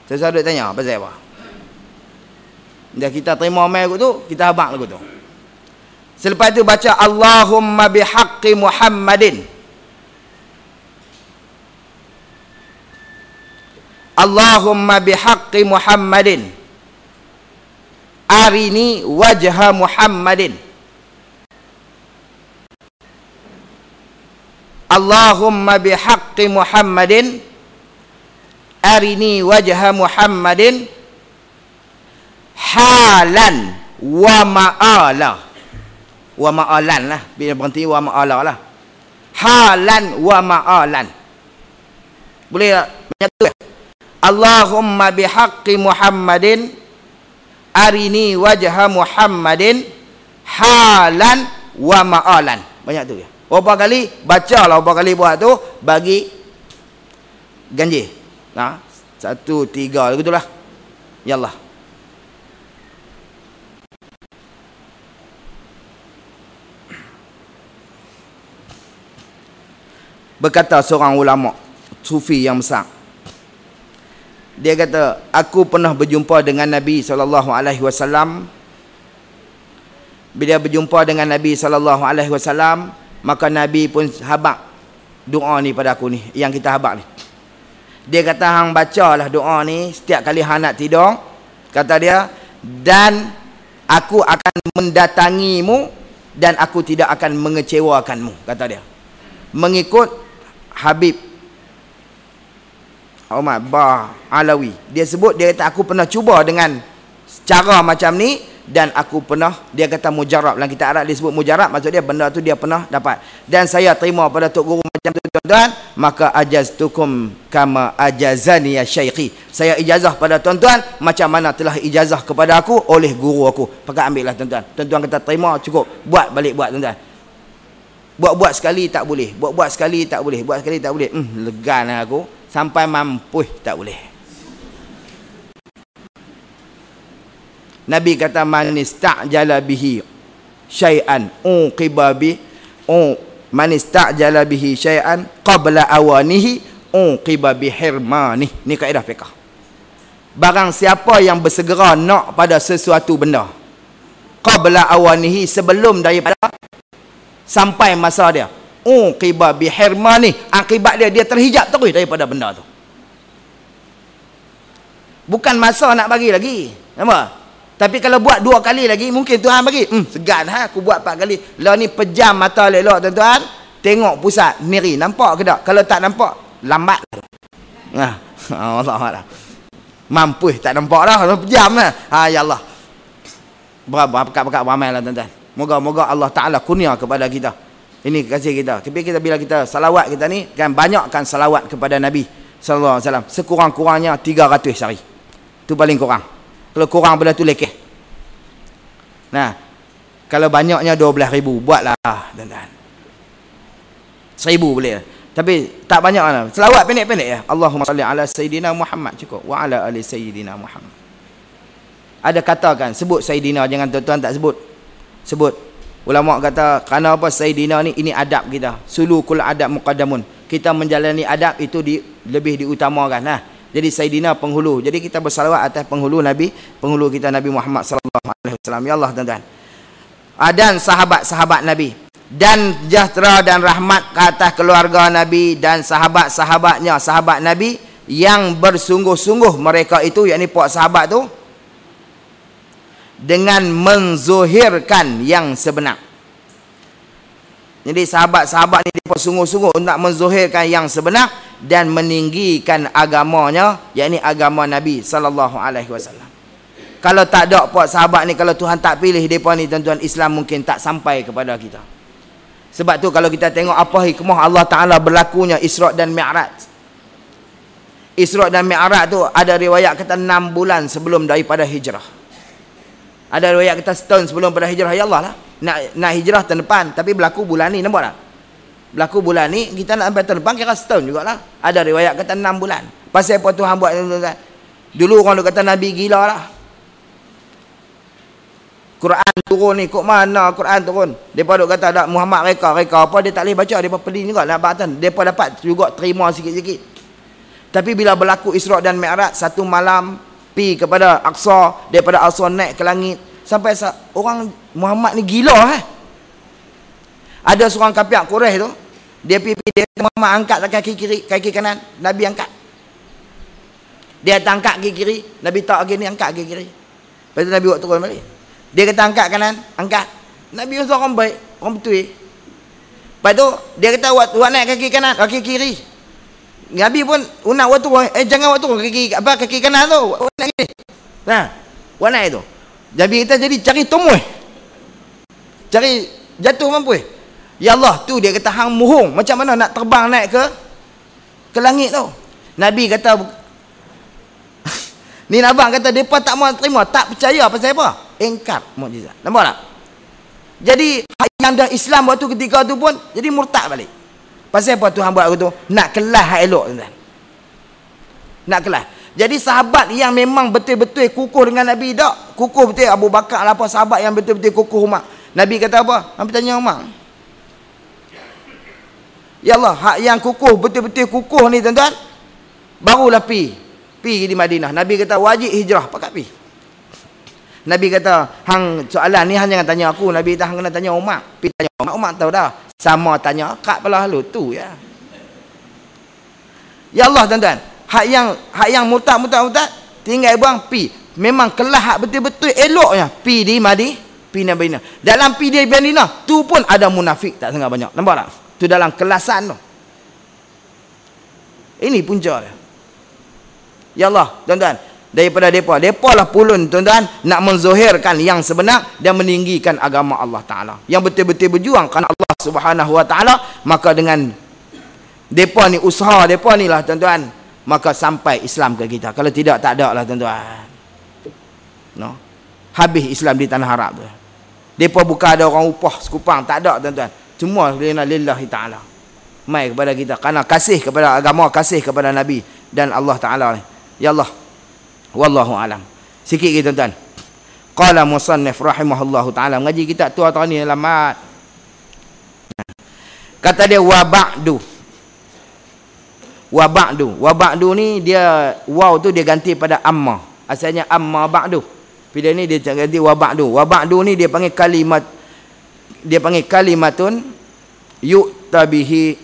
saya duk tanya pasal apa? Dah kita terima main guru tu, kita habaq lagu tu. Selepas itu baca Allahumma bihaqqi Muhammadin, Allahumma bihaqqi Muhammadin arini wajha Muhammadin, Allahumma bihaqqi Muhammadin arini wajha Muhammadin halan wa ma'ala. Wa ma'alan lah, bila berhenti wa ma'ala lah, halan wa ma'alan. Boleh tak? Menyatu. Allahumma bihaqqi Muhammadin arini wajha Muhammadin halan wa ma'alan. Banyak tu ya. Berapa kali? Bacalah berapa kali buat tu, bagi ganjil. Nah, 1, 3 begitulah. Ya Allah. Berkata seorang ulama sufi yang besar, dia kata, aku pernah berjumpa dengan Nabi SAW. Bila berjumpa dengan Nabi SAW, maka Nabi pun habaq doa ni pada aku ni, yang kita habaq ni. Dia kata, hang bacalah doa ni setiap kali hang nak tidur, kata dia, dan aku akan mendatangimu dan aku tidak akan mengecewakanmu, kata dia. Mengikut Habib Umar Alawi, dia sebut, dia kata aku pernah cuba dengan cara macam ni, dan aku pernah, dia kata mujarab, dalam kitab Arab dia sebut mujarab, maksud dia benda tu dia pernah dapat, dan saya terima pada tok guru macam tu, tuan-tuan, maka ajaztukum kama ajazani ya syaikhi, saya ijazah pada tuan-tuan macam mana telah ijazah kepada aku oleh guru aku. Pakai ambillah tuan-tuan. Tuan-tuan kata terima, cukup, buat balik buat, tuan-tuan. Buat-buat sekali tak boleh, buat-buat sekali tak boleh, buat sekali tak boleh, legan aku sampai mampu tak boleh. Nabi kata, man istajala bihi syai'an uqiba bi man istajala bihi syai'an qabla awanihi uqiba bi hirmani. Ni kaedah fiqh. Barang siapa yang bersegera nak pada sesuatu benda qabla awanihi, sebelum daripada sampai masa dia, uqiba bi hirmani, akibat dia terhijab terus daripada benda tu. Bukan masa nak bagi lagi, nampak? Tapi kalau buat 2 kali lagi, mungkin Tuhan bagi. Segan aku buat 4 kali. Lah ni pejam mata elok, tuan-tuan. Tengok pusat miri, nampak ke tak? Kalau tak nampak, lambat. Nah, Allah. Mampu tak nampak dah, pejam lah. Ya Allah. Berapa ramai lah, tuan-tuan. Moga-moga Allah Ta'ala kurnia kepada kita. Ini kasih kita. Tapi kita bila kita salawat kita ni, kan banyakkan salawat kepada Nabi sallallahu alaihi wasallam. Sekurang-kurangnya 300 sehari. Tu paling kurang. Kalau kurang benda tu lekeh. Nah, kalau banyaknya 12,000, buatlah, tuan-tuan. 1,000 boleh. Tapi tak banyak lah. Selawat pendek-pendek ya. Allahumma salli ala Sayyidina Muhammad, cukup. Wa ala ali Sayyidina Muhammad. Ada katakan, sebut Sayyidina, jangan tuan-tuan tak sebut. Sebut. Ulama kata, kerana apa Sayyidina ni, ini adab kita. Sulukul adab muqaddamun. Kita menjalani adab itu lebih diutamakan. Nah, Jadi Sayyidina penghulu. Jadi kita bersalawat atas penghulu Nabi, penghulu kita Nabi Muhammad sallallahu alaihi wasallam. Ya Allah tuan-tuan. Dan sahabat-sahabat Nabi, dan sejahtera dan rahmat ke atas keluarga Nabi dan sahabat-sahabatnya, sahabat Nabi yang bersungguh-sungguh mereka itu, yakni puak sahabat tu, dengan menzuhirkan yang sebenar. Jadi sahabat-sahabat ni dia sungguh-sungguh untuk menzuhirkan yang sebenar dan meninggikan agamanya, yakni agama Nabi sallallahu alaihi wasallam. Kalau tak ada puak sahabat ni, kalau Tuhan tak pilih depa ni tuan-tuan, Islam mungkin tak sampai kepada kita. Sebab tu kalau kita tengok apa hikmah Allah Taala berlakunya Isra' dan Mi'raj. Isra' dan Mi'raj tu ada riwayat kata 6 bulan sebelum daripada hijrah. Ada riwayat kata setahun sebelum pada hijrah. Ya Allah lah, nak hijrah tahun depan, tapi berlaku bulan ni, nampak tak? Berlaku bulan ni, kita nak sampai tahun depan kira setahun jugalah. Ada riwayat kata 6 bulan. Pasal apa Tuhan buat? Dulu orang duk kata Nabi gila lah. Quran turun ni, kok mana Quran turun? Depa duk kata ada Muhammad reka apa, dia tak boleh baca, depa pedih juga nak baca. Depa dapat juga terima sikit-sikit. Tapi bila berlaku Isra' dan Mi'raj, satu malam pi kepada Aqsa, daripada Aqsa naik ke langit, sampai orang Muhammad ni gila Ada seorang kafir Quraisy tu, dia dia Muhammad angkat kaki kiri, kaki kanan, Nabi angkat. Dia angkat kaki kiri, Nabi tak lagi ni angkat kaki kiri. Lepas tu Nabi buat turun balik. Dia kata angkat kanan, angkat. Nabi orang baik, orang betul. Lepas tu dia kata buat naik kaki kanan, kaki kiri. Nabi pun nak buat turun, jangan buat turun kaki kanan tu. Buat naik gini. Nah, buat naik tu. Nabi kata jadi cari tomoy. Cari jatuh mampu. Ya Allah, tu dia kata hang muhung, macam mana nak terbang naik ke langit tu. Nabi kata ni abang kata depa tak mau terima, tak percaya pasal apa? Engkar mukjizat. Nampak tak? Jadi yang dah Islam waktu ketika tu pun jadi murtad balik. Pasal apa Tuhan buat begitu? Nak kelas hak elok tuan. Nak kelas. Jadi sahabat yang memang betul-betul kukuh dengan Nabi tak? Kukuh betul Abu Bakar lah apa sahabat yang betul-betul kukuh Umar. Nabi kata apa? Nabi tanya Umar. Ya Allah, hak yang kukuh betul-betul kukuh ni tuan-tuan, barulah pi di Madinah. Nabi kata wajib hijrah, pakat pi. Nabi kata hang soalan ni hang jangan tanya aku. Nabi kata hang kena tanya Umar. Pi tanya Umar, Umar tahu dah. Sama tanya kat belah lu tu ya. Ya Allah tuan-tuan, hak yang murtad tinggal buang pi. Memang kelas hak betul-betul eloknya pi di Madinah. Dalam pi di Madinah tu pun ada munafik tak sangat banyak. Nampak tak? Tu dalam kelasan tu. Ini punca dia. Ya Allah tuan-tuan, daripada depa lah pulun tuan-tuan nak menzuhirkan yang sebenar dan meninggikan agama Allah Taala. Yang betul-betul berjuang kerana Allah Subhanahu Wa Taala, maka dengan depa ni, usaha depa ni lah tuan-tuan, maka sampai Islam ke kita. Kalau tidak, tak ada lah tuan-tuan. No. Habis Islam di tanah Arab tu. Depa bukan ada orang upah sekupang, tak ada tuan-tuan. Semua lillahi ta'ala. Mai kepada kita kerana kasih kepada agama, kasih kepada Nabi dan Allah Taala. Ya Allah, wallahu alam. Sikit kita tuan. Qala musannif rahimahullahu taala, mengaji kita tu tahun ni alamat. Kata dia wa ba'du. Wa ba'du ni dia waw tu dia ganti pada amma. Asalnya amma ba'du. Bila ni dia ganti wa ba'du. Wa ba'du ni dia panggil kalimatun yu'tabiha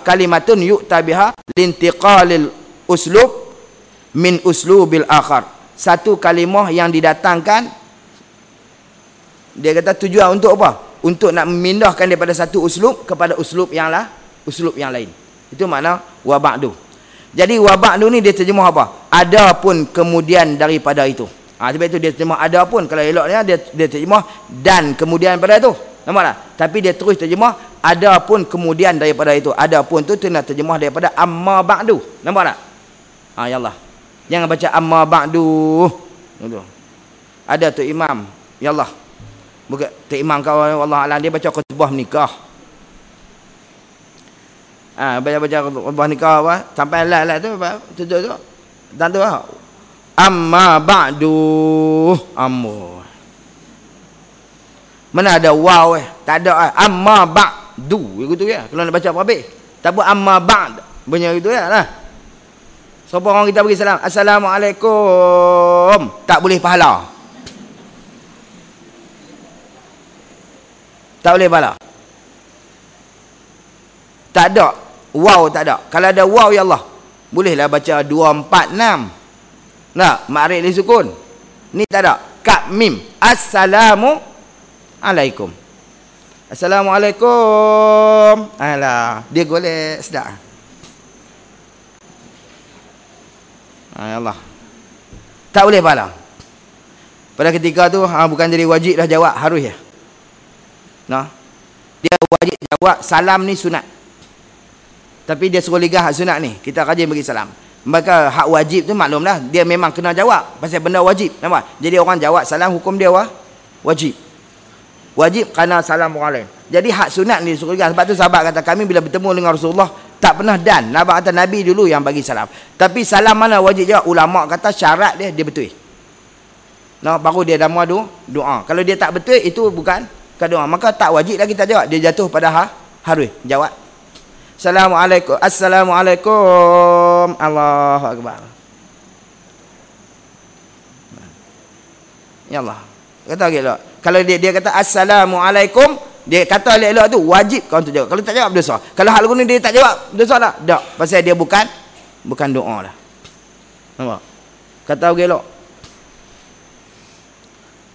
kalimatun yu'tabiha lintiqalil uslub min uslubil akhar. Satu kalimah yang didatangkan, dia kata tujuan untuk apa? Untuk nak memindahkan daripada satu uslub kepada uslub yang lain. Itu makna wa ba'du. Jadi wa ba'du ni dia terjemah apa? Adapun kemudian daripada itu. Sebab itu dia terjemah adapun. Kalau eloknya dia terjemah dan kemudian pada itu. Nampak tak? Tapi dia terus terjemah adapun kemudian daripada itu. Adapun tu nak terjemah daripada amma ba'du. Nampak tak? Ya Allah. Jangan baca amma ba'du. Ada tu imam. Ya Allah. Bukan tu imam kau Allah alam, dia baca khutbah nikah. Baca khutbah nikah apa? Sampai lah tu tu. Dan tu amma ba'du ammu. Mana ada waw tak ada amma ba'du gitu ya. Kalau nak baca apa habis. Tak buat amma ba'd. Bunyi gitu ya lah. Siapa orang kita bagi salam, Assalamualaikum, tak boleh pahala. Tak boleh pahala. Tak ada. Wow tak ada. Kalau ada wow ya Allah, bolehlah baca 2, 4, 6. Nah, ma'rif li sukun. Ni tak ada. Kap mim. Assalamualaikum. Assalamualaikum. Alah, dia golek sedap. Ya Allah. Tak boleh pahala. Pada ketika tu bukan jadi wajib dah jawab, harus ya. Nah. Dia wajib jawab salam ni sunat. Tapi dia suruh ligah hak sunat ni. Kita rajin bagi salam. Maka hak wajib tu maklumlah dia memang kena jawab pasal benda wajib. Nampak? Jadi orang jawab salam hukum dia wajib. Wajib kerana salam orang lain. Jadi hak sunat ni suruh ligah. Sebab tu sahabat kata kami bila bertemu dengan Rasulullah tak pernah dan. Nabi kata Nabi dulu yang bagi salam. Tapi salam mana wajib jawab? Ulama kata syarat dia betul. Nah, baru dia dah doa. Kalau dia tak betul itu bukan doa. Maka tak wajib lah kita jawab. Dia jatuh pada harus jawab. Assalamualaikum. Assalamualaikum. Allahu Akbar. Ya Allah. Kata elok. Kalau dia kata Assalamualaikum, dia kata elok tu wajib kau untuk jawab. Kalau tak jawab dosa. Kalau hal guna dia tak jawab, dosa tak? Tak. Pasal dia bukan doa lah. Nampak? Kata elok.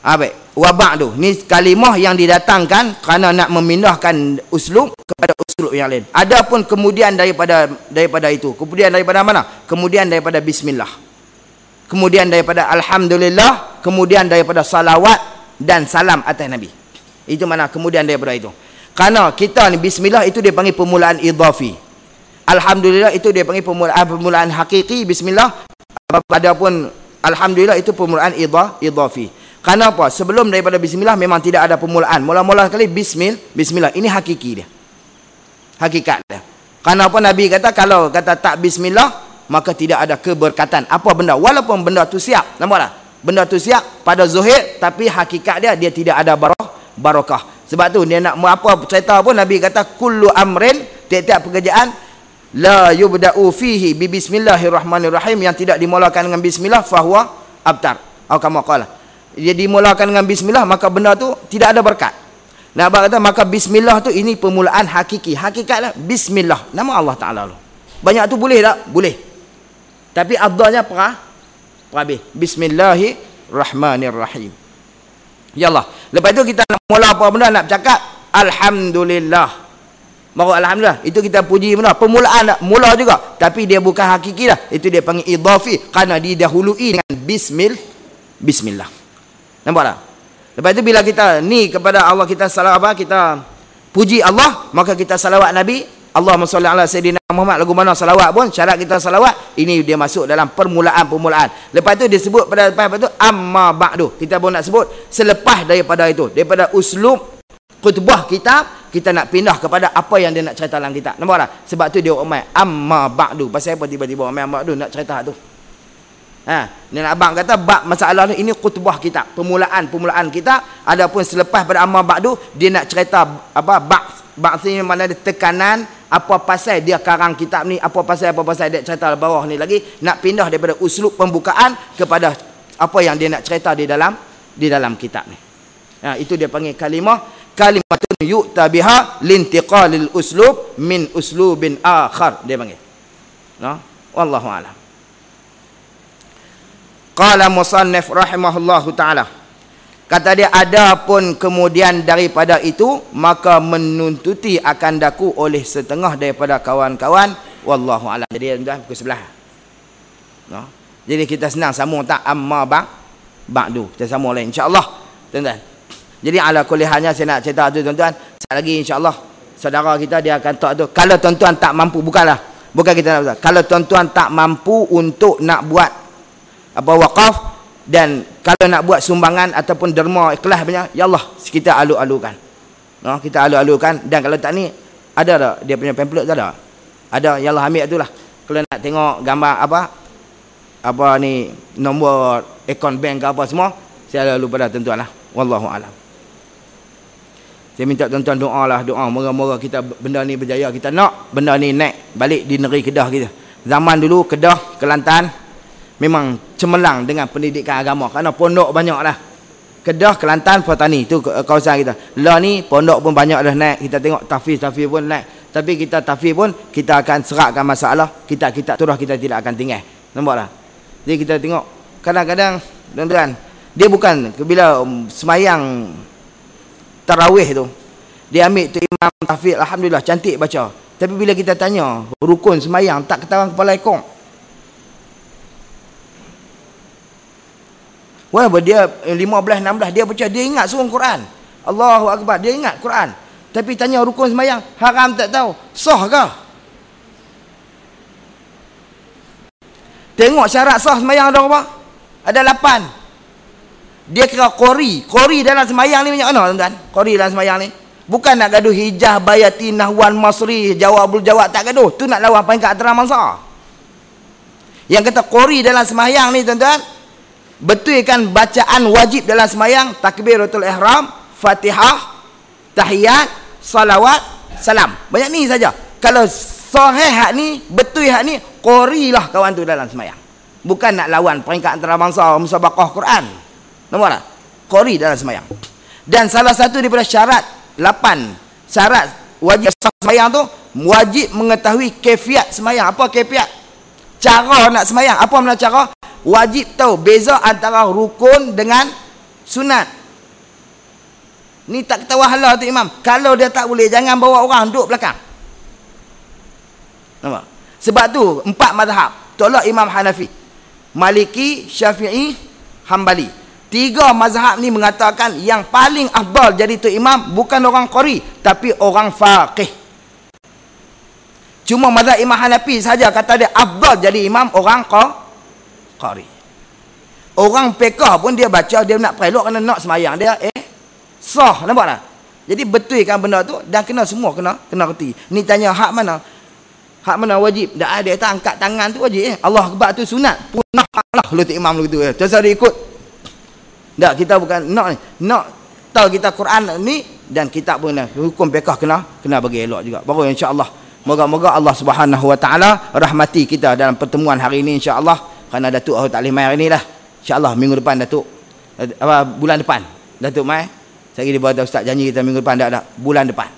Baik. Wabak tu. Ni kalimah yang didatangkan kerana nak memindahkan uslub kepada uslub yang lain. Adapun kemudian daripada itu. Kemudian daripada mana? Kemudian daripada bismillah. Kemudian daripada alhamdulillah. Kemudian daripada salawat dan salam atas Nabi. Itu mana kemudian daripada itu. Kerana kita ni bismillah itu dia panggil permulaan idhafi. Alhamdulillah itu dia panggil permulaan hakiki bismillah. Adapun alhamdulillah itu permulaan idhafi. Kerana apa? Sebelum daripada bismillah memang tidak ada permulaan. Mula-mula sekali bismillah. Ini hakiki dia. Hakikat dia. Kerana apa Nabi kata kalau kata tak bismillah maka tidak ada keberkatan. Apa benda? Walaupun benda tu siap. Nampak tak? Benda tu siap pada zuhir tapi hakikat dia tidak ada barakah. Sebab tu dia nak apa cerita pun Nabi kata kullu amrin, tiap-tiap pekerjaan la yubda'u fihi bi bismillahirrahmanirrahim, yang tidak dimulakan dengan bismillah fahuwa abtar. Atau kama qala. Dia dimulakan dengan bismillah maka benda tu tidak ada berkat. Nabi kata maka bismillah tu ini permulaan hakiki. Hakikatlah bismillah. Nama Allah Taala tu. Banyak tu boleh tak? Boleh. Tapi afdalnya perhabis. Bismillahirrahmanirrahim. Ya Allah. Lepas tu kita nak mula apa benda nak bercakap alhamdulillah. Baru alhamdulillah. Itu kita puji benda. Permulaan mula juga. Tapi dia bukan hakiki dah. Itu dia panggil idhafi kerana didahului dengan bismillah. Nampak tak? Lepas itu bila kita ni kepada Allah kita salawat kita puji Allah, maka kita salawat Nabi. Allahumma salli ala sayyidina Muhammad. Lagu mana salawat pun syarat kita salawat ini dia masuk dalam permulaan. Lepas itu disebut pada lepas itu amma ba'du. Kita pun nak sebut selepas daripada itu, daripada uslub khutbah kita nak pindah kepada apa yang dia nak cerita dalam kitab. Nampak tak? Sebab tu dia umai amma ba'du. Pasal apa tiba-tiba umai amma ba'du nak cerita tu? Ni abang kata bab masalah ni ini khutbah kita, permulaan kita. Adapun selepas pada amma ba'du dia nak cerita apa ba'si mana ada tekanan apa pasal dia karang kitab ni, apa pasal dia cerita bawah ni lagi nak pindah daripada uslub pembukaan kepada apa yang dia nak cerita di dalam kitab ni. Itu dia panggil kalimatun yu'ta biha lintiqalil uslub min uslubin akhar dia panggil. Wallahu a'lam. Qala musannif rahimahullahu ta'ala. Kata dia adapun kemudian daripada itu maka menuntuti akan daku oleh setengah daripada kawan-kawan. Wallahu a'lam. Jadi tuan pukul 11. Jadi kita senang sambung tak amma ba'du. Kita sambung lain insya-Allah. Tuan-tuan. Jadi ala kulli halnya saya nak cerita tu tuan-tuan. Sekali lagi insya-Allah saudara kita dia akan tak tu. Kalau tuan-tuan tak mampu bukan kita nak. Kalau tuan-tuan tak mampu untuk nak buat wakaf dan kalau nak buat sumbangan ataupun derma ikhlas punya ya Allah kita alu-alukan. Kita alu-alukan dan kalau tak ni ada tak dia punya pamphlet tak ada? Ada ya Allah ambil itulah. Kalau nak tengok gambar apa ni nombor akaun bank ke apa semua saya lalu pada tuan-tuan lah. Wallahu a'lam. Saya minta tuan-tuan doa moga-moga kita benda ni berjaya, kita nak benda ni naik balik di negeri Kedah kita. Zaman dulu Kedah, Kelantan memang cemerlang dengan pendidikan agama kerana pondok banyak dah. Kedah, Kelantan, Petani itu kawasan kita. Lah ni pondok pun banyak dah naik. Kita tengok tahfiz pun naik. Tapi kita tahfiz pun kita akan serakkan masalah, kita turah kita tidak akan tinggal. Nampak tak? Jadi kita tengok kadang-kadang tuan-tuan, dia bukan bila semayang tarawih tu dia ambil tu imam tahfiz, alhamdulillah cantik baca. Tapi bila kita tanya rukun semayang tak ketahuan kepala ekong. Walaupun dia 15 16 dia baca, dia ingat surah Quran. Allahu akbar, dia ingat Quran. Tapi tanya rukun semayang haram tak tahu. Sah ke? Tengok syarat sah semayang ada apa? Ada 8. Dia kira qori. Qori dalam semayang ni banyak mana tuan-tuan? Qori dalam semayang ni. Bukan nak gaduh hijah, bayati, nahwan, masri, jawabul jawab, tak gaduh. Tu nak lawan peringkat antara mangsa. Yang kata qori dalam semayang ni tuan-tuan, betulkan bacaan wajib dalam semayang, takbiratul ihram, Fatihah, tahiyat, salawat, salam. Banyak ni saja. Kalau sahih hak ni, betul hak ni, qori lah kawan tu dalam semayang. Bukan nak lawan peringkat antara bangsa musabaqah Quran. Nampak tak? Qori dalam semayang. Dan salah satu daripada syarat 8 syarat wajib semayang tu, wajib mengetahui kefiat semayang. Apa kefiat? Cara nak semayang. Apa makna cara? Wajib tahu beza antara rukun dengan sunat. Ni tak ketawa hala tu imam. Kalau dia tak boleh, jangan bawa orang duduk belakang. Nampak? Sebab tu 4 mazhab. Tolak Imam Hanafi, Maliki, Syafi'i, Hambali. 3 mazhab ni mengatakan yang paling afdal jadi tu imam bukan orang qori, tapi orang faqih. Cuma mazhab Imam Hanafi saja kata dia afdal jadi imam orang qari. Orang fiqh pun dia baca, dia nak pelok kena nak semayang dia sah. Nampak tak? Jadi betulkan benda tu dan kena semua kena reti. Ni tanya hak mana? Hak mana wajib? Tak ada kata angkat tangan tu wajib. Allah akbar tu sunat. Punah lah lu tu imam lu tu. Terus dia ikut. Tak, kita bukan nak tahu kita Quran ni dan kita pun hukum fiqh kena bagi elok juga. Baru insya-Allah moga-moga Allah Subhanahu Wa Taala rahmati kita dalam pertemuan hari ini insya-Allah. Kerana Datuk tak boleh mai hari ni dah. Insya-Allah minggu depan Datuk bulan depan Datuk mai. Saya dia buat ustaz janji kita minggu depan tak ada, bulan depan.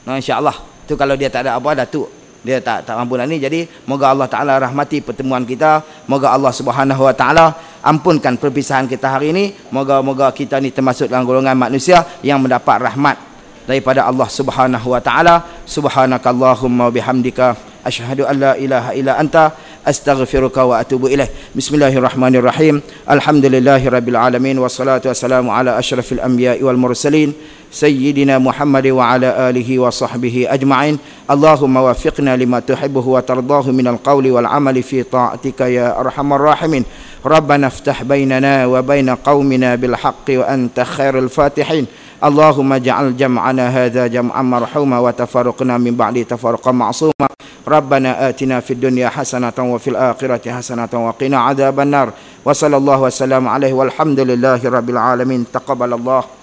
Nah insya-Allah. Tu kalau dia tak ada apa Datuk dia tak mampu ni. Jadi moga Allah Taala rahmati pertemuan kita. Moga Allah Subhanahu Wa Taala ampunkan perpisahan kita hari ini. Moga-moga kita ni termasuk dalam golongan manusia yang mendapat rahmat daripada Allah Subhanahu Wa Taala. Subhanakallahumma bihamdika asyhadu an la ilaha illa anta astaghfiruka wa atubu ilaih. Bismillahirrahmanirrahim. Alhamdulillahirabbil alamin wassalatu wassalamu ala asyrafil anbiya'i wal mursalin sayyidina Muhammad wa ala alihi wa sahbihi ajma'in. Allahumma wafiqna lima tuhibbuhu wa tardahu minal qawli wal amali fi ta'atika ya arhamar rahimin. Rabbana iftah bainana wa baina qaumina bil haqqi wa anta khairul fatihin. Allahumma ja'al jam'ana hadha jam'an marhuma wa tafarruqna min ba'di tafarruqan ma'suma. Rabbana atina fid dunya hasanatan wa fil akhirati hasanatan wa qina adzaban nar. Wa sallallahu wasallam alaihi walhamdulillahi rabbil alamin. Taqabbalallah.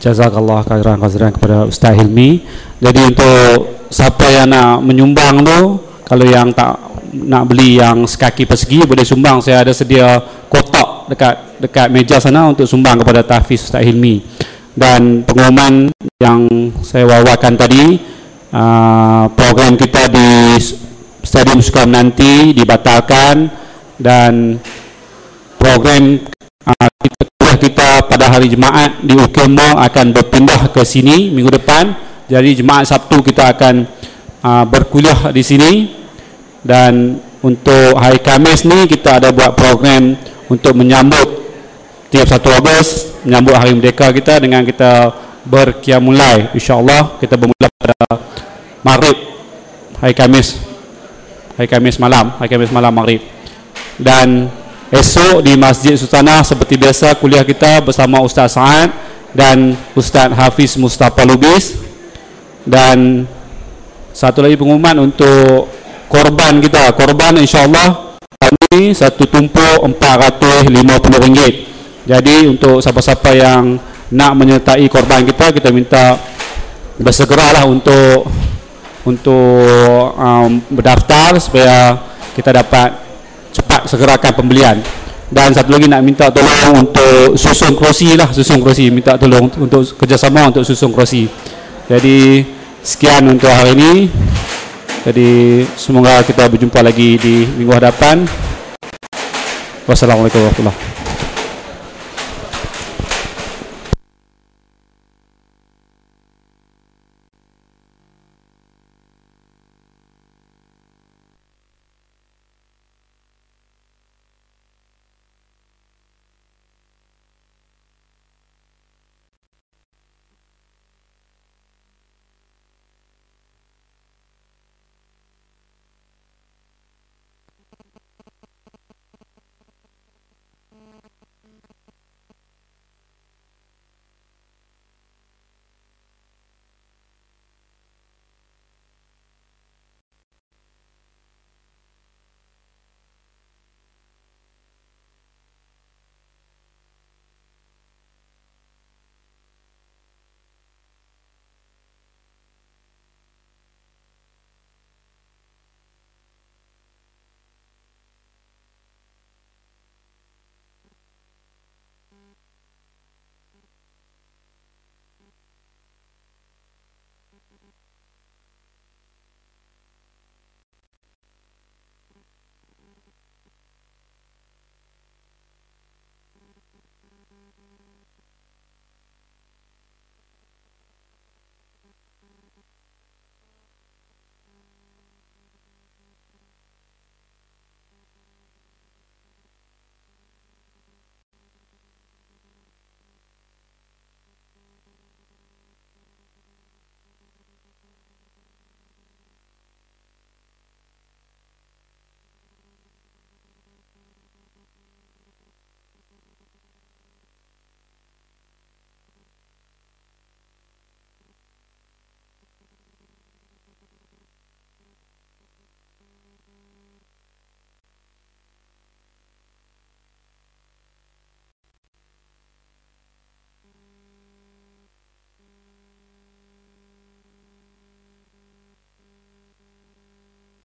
Jazakallah khairan kepada Ustaz Hilmi. Jadi untuk siapa yang nak menyumbang tu, kalau yang tak nak beli yang sekaki persegi boleh sumbang. Saya ada sedia kotak dekat meja sana untuk sumbang kepada tahfiz Ustaz Hilmi. Dan pengumuman yang saya wawarkan tadi, program kita di Stadium Sukan nanti dibatalkan dan program kita pada hari Jumaat di Ukir Mall akan berpindah ke sini minggu depan. Jadi Jumaat Sabtu kita akan berkuliah di sini, dan untuk hari Khamis ni kita ada buat program untuk menyambut tiap 1 Ogos, menyambut Hari Merdeka kita dengan kita berqiyamul lail. InsyaAllah kita bermula pada Maghrib hari Khamis malam Maghrib. Dan esok di Masjid Sultanah seperti biasa kuliah kita bersama Ustaz Sa'ad dan Ustaz Hafiz Mustafa Lubis. Dan satu lagi pengumuman untuk korban kita. Korban insyaAllah kami satu tumpuk RM450. Jadi untuk siapa-siapa yang nak menyertai korban kita, kita minta bersegeralah untuk berdaftar supaya kita dapat cepat segerakan pembelian. Dan satu lagi nak minta tolong untuk susun kerusi lah, minta tolong untuk kerjasama untuk susun kerusi. Jadi sekian untuk hari ini. Jadi semoga kita berjumpa lagi di minggu hadapan. Wassalamualaikum warahmatullahi wabarakatuh.